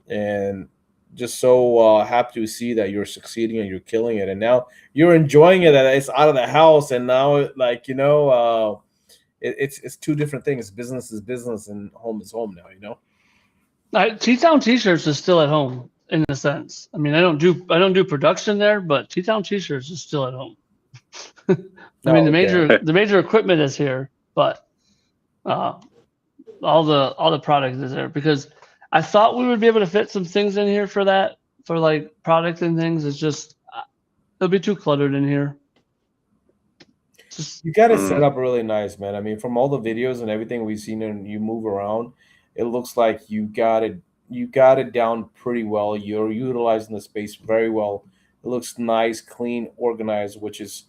And just so happy to see that you're succeeding and you're killing it, and now you're enjoying it, that it's out of the house, and now like it's two different things. Business is business and home is home now, T-Town T-shirts is still at home in a sense. I mean, I don't do production there, but T-Town T-shirts is still at home. I mean, the major equipment is here, but all the product is there, because I thought we would be able to fit some things in here for like product and things. It's just it'll be too cluttered in here. You got it set up really nice, man. I mean, from all the videos and everything we've seen and you move around, it looks like you got it down pretty well. You're utilizing the space very well. It looks nice, clean, organized, which is,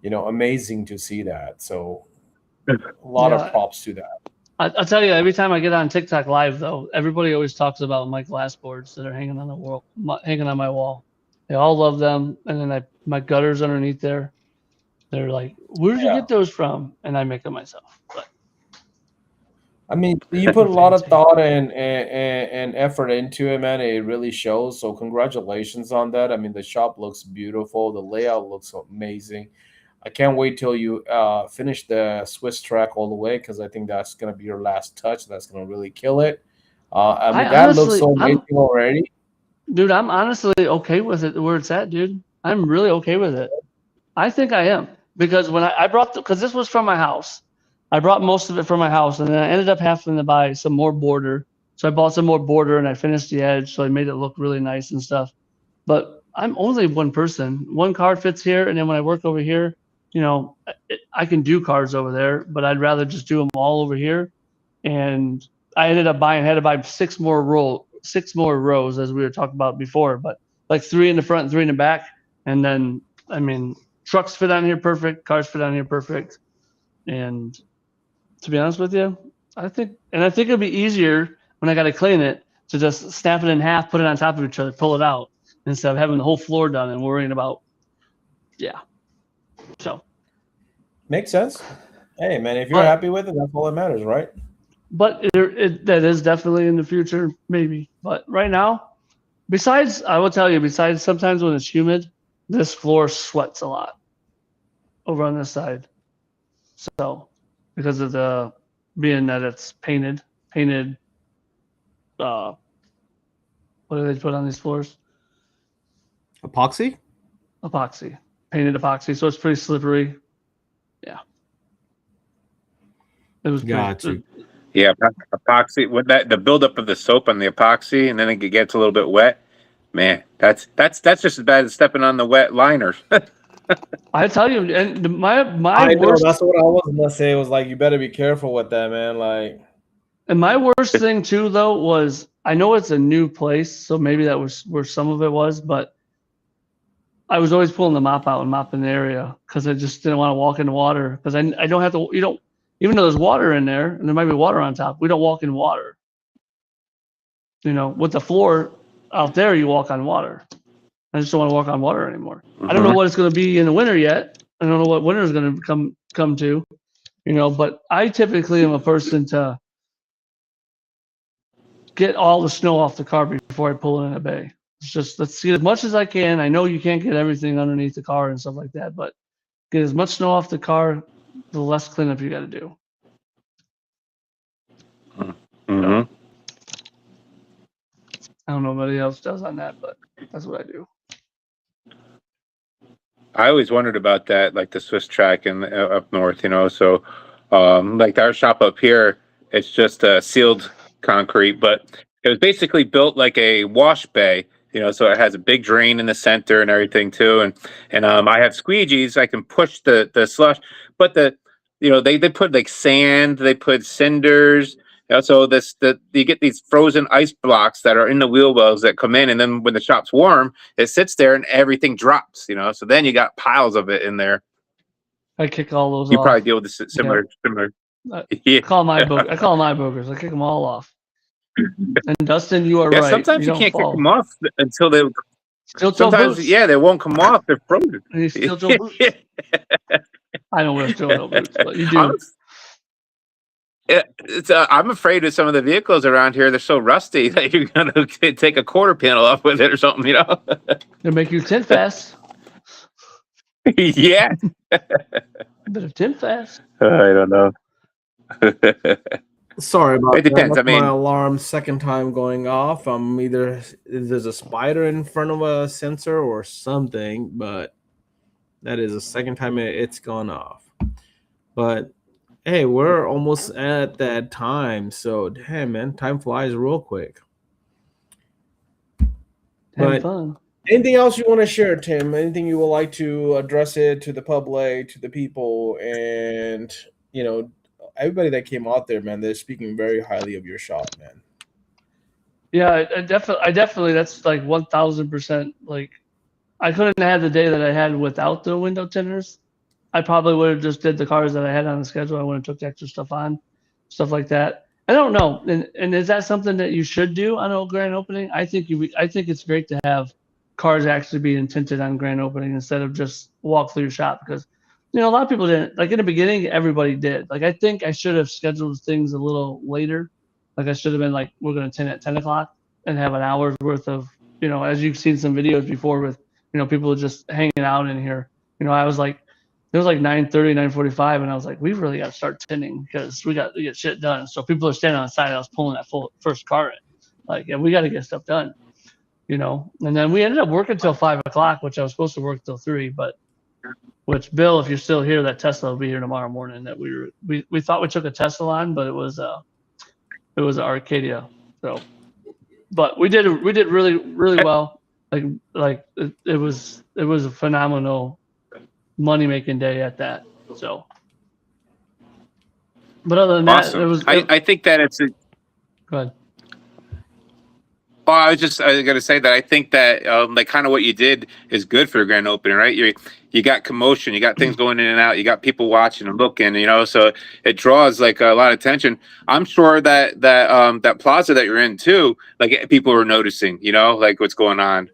amazing to see that. So a lot of props to that. I'll tell you, every time I get on TikTok live, though, everybody always talks about my glass boards that are hanging on my wall. They all love them, and then my gutters underneath there. They're like, "Where did you get those from?" And I make them myself. But I mean, you put a lot of thought and effort into it, man. It really shows. So congratulations on that. I mean, the shop looks beautiful. The layout looks amazing. I can't wait till you finish the Swiss track all the way, because I think that's going to be your last touch. That's going to really kill it. I mean, that looks so amazing already. Dude, I'm honestly okay with it where it's at, dude. I'm really okay with it. I think I am, because when I brought because this was from my house. I brought most of it from my house, and then I ended up having to buy some more border So I bought some more border and I finished the edge, so I made it look really nice and stuff. But I'm only one person. One car fits here, and then when I work over here, I can do cars over there, but I'd rather just do them all over here. And I had to buy six more rows as we were talking about before, but like 3 in the front and 3 in the back. And then, I mean, trucks fit on here perfect, cars fit on here perfect. And to be honest with you, I think it'd be easier when I got to clean it to just snap it in half, put it on top of each other, pull it out instead of having the whole floor done and worrying about, yeah. So Makes sense. Hey, man, if you're happy with it, that's all that matters, right? But that is definitely in the future, maybe. But right now, I will tell you, besides sometimes when it's humid, this floor sweats a lot over on this side. So because of being that it's painted, what do they put on these floors? Epoxy? Epoxy. Painted epoxy. So it's pretty slippery. Yeah. It was Got you. Yeah, epoxy with the buildup of the soap on the epoxy, and then it gets a little bit wet. Man, that's just as bad as stepping on the wet liners. I tell you, and my I worst. know, that's what I was gonna say. It was like, you better be careful with that, man. Like, and my worst thing too, though, was I know it's a new place, so maybe that was where some of it was, but I was always pulling the mop out and mopping the area because I just didn't want to walk in the water because I don't have to. Even though there's water in there and there might be water on top, we don't walk in water. With the floor out there, you walk on water. I just don't want to walk on water anymore. I don't know what it's going to be in the winter yet. I don't know what winter is going to come to, but I typically am a person to get all the snow off the car before I pull it in a bay. It's just, let's see as much as I can. I know you can't get everything underneath the car and stuff like that, but get as much snow off the car, the less cleanup you got to do. Mm-hmm. I don't know what anybody else does on that, but that's what I do. I always wondered about that, like the Swiss track in up north, So, like our shop up here, it's just sealed concrete, but it was basically built like a wash bay, So it has a big drain in the center and everything too, and I have squeegees. I can push the slush, but they put like sand, they put cinders. So you get these frozen ice blocks that are in the wheel wells that come in, and then when the shop's warm, it sits there and everything drops. So then you got piles of it in there. I kick all those You off. probably deal with this similar. I call my boogers. I kick them all off. And Dustin, you are right. Sometimes you can't kick them off until they. Sometimes, they won't come off. They're frozen. Steel-toe boots. I don't wear steel-toe boots, but you do. I'm afraid of some of the vehicles around here. They're so rusty that you're gonna take a quarter panel off with it or something. They make you tint fast. Yeah. Bit of tint fast. I don't know. Sorry about it depends. that. My alarm second time going off. Either there's a spider in front of a sensor or something, but that is the second time it's gone off. But hey, we're almost at that time, so damn, man, time flies real quick. Having fun. Anything else you want to share, Tim? Anything you would like to address it to the public, to the people, and everybody that came out there, man? They're speaking very highly of your shop, man. Yeah, I definitely. That's like 1,000%. Like, I couldn't have had the day that I had without the window tinters. I probably would have just did the cars that I had on the schedule. I wouldn't have took extra stuff on, stuff like that. I don't know. And is that something that you should do on a grand opening? I think it's great to have cars actually being tinted on grand opening instead of just walk through your shop, because a lot of people didn't. Like in the beginning, everybody did. Like I think I should have scheduled things a little later. Like I should have been like, we're going to tint at 10 o'clock and have an hour's worth of, as you've seen some videos before with, people just hanging out in here. I was like, it was like 9:30, 9:45, and I was like, we really got to start tinting because we got to get shit done. So people are standing on the side. I was pulling that first car in. Like, yeah, we got to get stuff done, And then we ended up working till 5 o'clock, which I was supposed to work till 3. But which, Bill, if you're still here, that Tesla will be here tomorrow morning. That we thought we took a Tesla on, but it was an Arcadia So, but we did really well. Like it was a phenomenal money making day at that. So, but other than that, Awesome. I think that it's a, go ahead. well, I was going to say that I think that like kind of what you did is good for a grand opening, right? You got commotion, you got things going in and out, you got people watching and looking, you know, so it draws like a lot of attention. I'm sure that plaza that you're in too, like people are noticing, you know, like what's going on.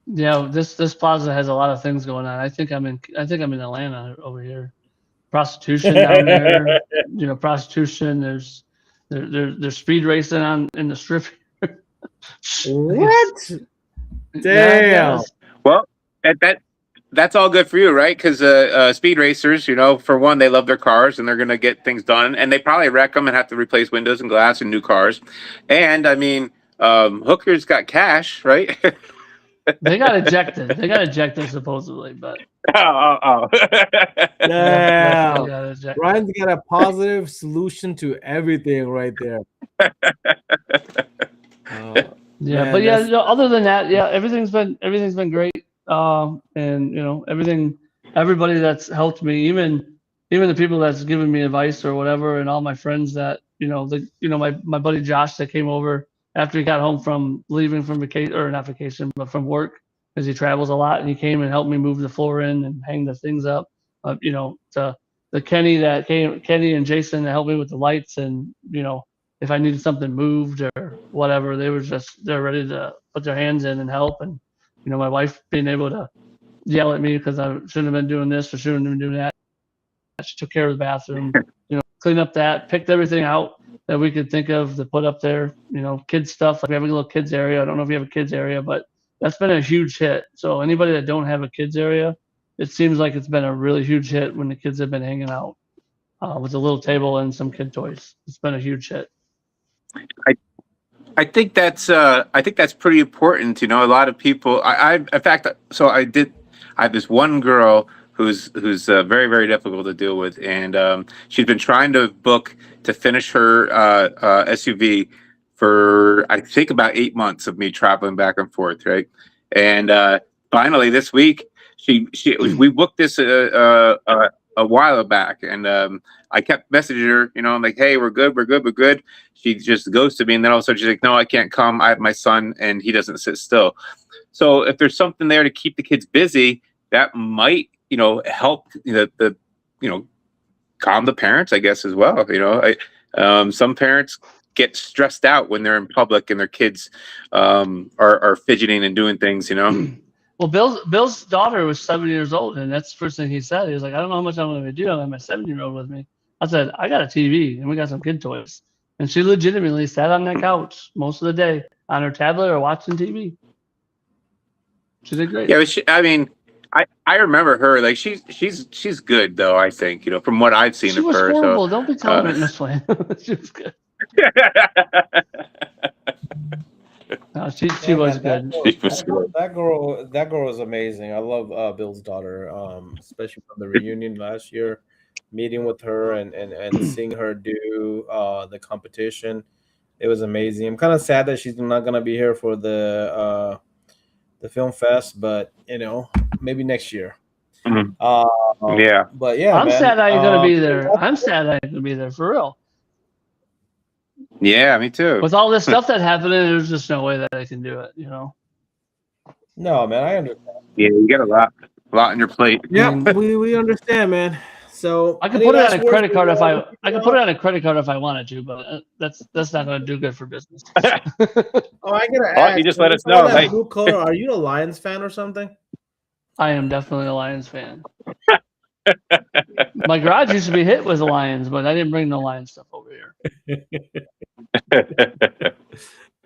Yeah, this plaza has a lot of things going on. I think I'm in Atlanta over here. Prostitution down there, you know, prostitution. There's speed racing on in the strip. What? Yeah, I Damn. guess. Well, that's all good for you, right? Because speed racers, you know, for one, they love their cars and they're going to get things done, and they probably wreck them and have to replace windows and glass and new cars. And I mean, hookers got cash, right? They got ejected. They got ejected supposedly, but Oh. definitely Damn. got ejected. Ryan's got a positive solution to everything right there. Yeah, Man, but yeah, that's- you know, other than that, yeah, everything's been great. And you know, everybody that's helped me, even the people that's given me advice or whatever, and all my friends that my buddy Josh that came over after he got home from leaving from vacation, or not vacation, but from work, because he travels a lot, and he came and helped me move the floor in and hang the things up. You know, to the Kenny and Jason that helped me with the lights, and you know, if I needed something moved or whatever, they're ready to put their hands in and help. And you know, my wife being able to yell at me because I shouldn't have been doing this or shouldn't have been doing that. She took care of the bathroom, you know, cleaned up that, picked everything out that we could think of to put up there. You know, kids stuff, like we have a little kids area. I don't know if you have a kids area, but that's been a huge hit. So anybody that don't have a kids area, it seems like it's been a really huge hit when the kids have been hanging out with a little table and some kid toys. It's been a huge hit. I think that's pretty important. You know, a lot of people. In fact, so I have this one girl who's very very difficult to deal with, and she's been trying to book to finish her SUV for I think about 8 months of me traveling back and forth, right? And finally this week we booked this a while back, and I kept messaging her, you know, I'm like, hey, we're good. She just ghosted me, and then all of a sudden she's like, no, I can't come. I have my son, and he doesn't sit still. So if there's something there to keep the kids busy, that might, you know, help the you know, calm the parents, I guess, as well. You know, some parents get stressed out when they're in public and their kids are fidgeting and doing things, you know. Well, Bill's daughter was 7 years old, and that's the first thing he said. He was like, I don't know how much I'm going to do. I have my 7-year-old with me. I said, I got a TV, and we got some kid toys. And she legitimately sat on that couch most of the day on her tablet or watching TV. She did great. Yeah, I mean, I remember her. Like she's good though. I think, you know, from what I've seen She of was her. horrible. So Don't be telling her this way. She was good. No, she Yeah, was man, good. that girl is amazing. I love Bill's daughter, especially from the reunion last year, meeting with her and seeing her do the competition. It was amazing. I'm kind of sad that she's not gonna be here for the film fest, but you know, maybe next year. Mhm. Um, Yeah. but yeah, I'm man. sad I ain't going to be there. I'm sad I ain't going to be there for real. Yeah, me too. With all this stuff that happened, there's just no way that I can do it, you know? No, man, I understand. Yeah, you got a lot on your plate. Yeah, mean- we understand, man. So I could any put it on last a words credit card before- I could put it on a credit card if I wanted to, but that's not going to do good for business. Oh, I gotta Well, ask. you just let us before know, that hey. blue color, are you a Lions fan or something? I am definitely a Lions fan. My garage used to be hit with the Lions, but I didn't bring no Lions stuff over here.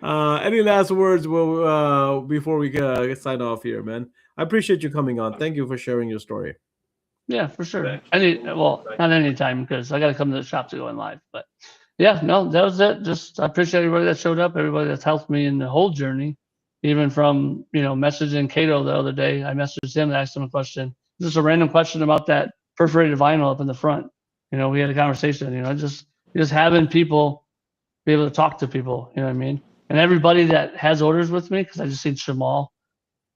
Any last words before we sign off here, man? I appreciate you coming on. Thank you for sharing your story. Yeah, for sure. Not anytime because I got to come to the shop to go in live. But yeah, no, that was it. Just I appreciate everybody that showed up, everybody that's helped me in the whole journey, even from messaging Cato the other day. I messaged him and asked him a question, just a random question about that perforated vinyl up in the front. We had a conversation. Just having people be able to talk to people. You know what I mean? And everybody that has orders with me, because I just seen Shamal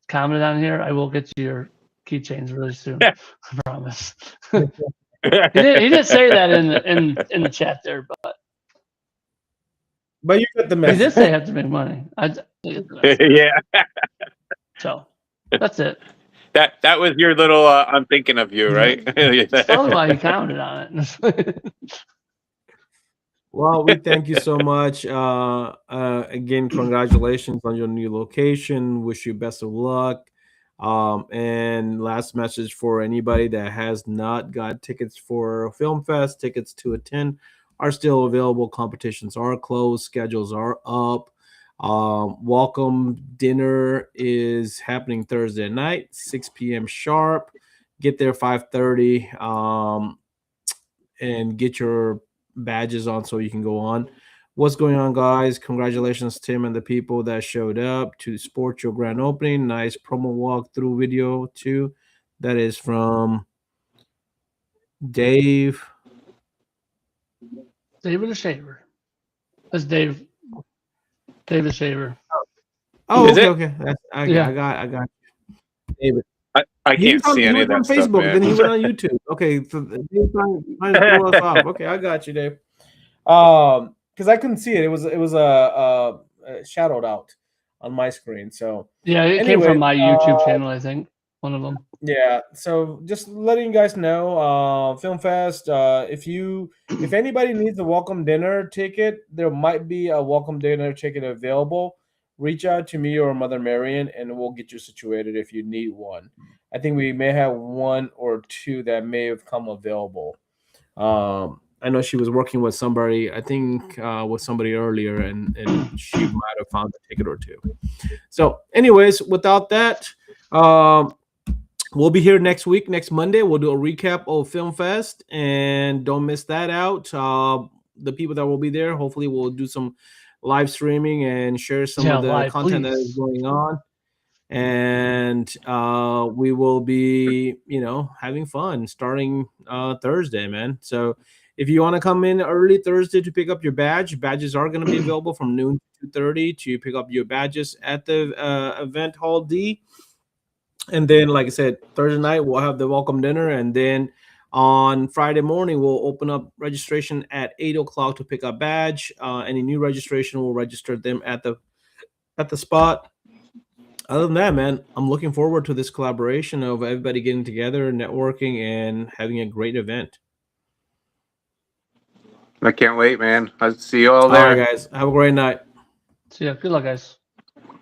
commented on here, I will get you your keychains really soon. I promise. He didn't say that in the chat there, But you got the he message. did say I have to make money. Yeah, So that's it. that was your little. I'm thinking of you, right? That's probably why he commented on it. Well, we thank you so much. Again, congratulations on your new location. Wish you best of luck. And last message for anybody that has not got tickets for Film Fest, tickets to attend are still available. Competitions are closed, schedules are up. Welcome dinner is happening Thursday night, 6 p.m. sharp. Get there 5:30. And get your badges on so you can go on. What's going on, guys? Congratulations, Tim, and the people that showed up to support your grand opening. Nice promo walkthrough video, too. That is from Dave. David the Shaver. That's Dave. David Shaver. Oh, Is okay, it? okay. I Yeah. got David. I He can't see he any was of that on stuff, Facebook, man. then he went on YouTube. Okay, so Dave's trying to throw us off. Okay, I got you, Dave. Because I couldn't see it. It was shadowed out on my screen. So Yeah, it came anyway, from my YouTube channel, I think. One of them. yeah. So just letting you guys know, Film Fest. If anybody needs a welcome dinner ticket, there might be a welcome dinner ticket available. Reach out to me or Mother Marion, and we'll get you situated if you need one. I think we may have one or two that may have come available. I know she was working with somebody. I think with somebody earlier, and she might have found a ticket or two. So, anyways, without that, we'll be here next week, next Monday. We'll do a recap of Film Fest, and don't miss that out. The people that will be there, hopefully, we'll do some live streaming and share some of the content that is going on. And we will be, having fun starting Thursday, man. So if you want to come in early Thursday to pick up your badges are going to be available from noon to 2:30 to pick up your badges at the event hall D. And then, like I said, Thursday night we'll have the welcome dinner, and then on Friday morning we'll open up registration at 8 o'clock to pick up badge. Any new registration will register them at the spot. Other than that, man, I'm looking forward to this collaboration of everybody getting together, networking, and having a great event. I can't wait, man. I'll see you all All there. right, guys. Have a great night. So yeah, good luck, guys.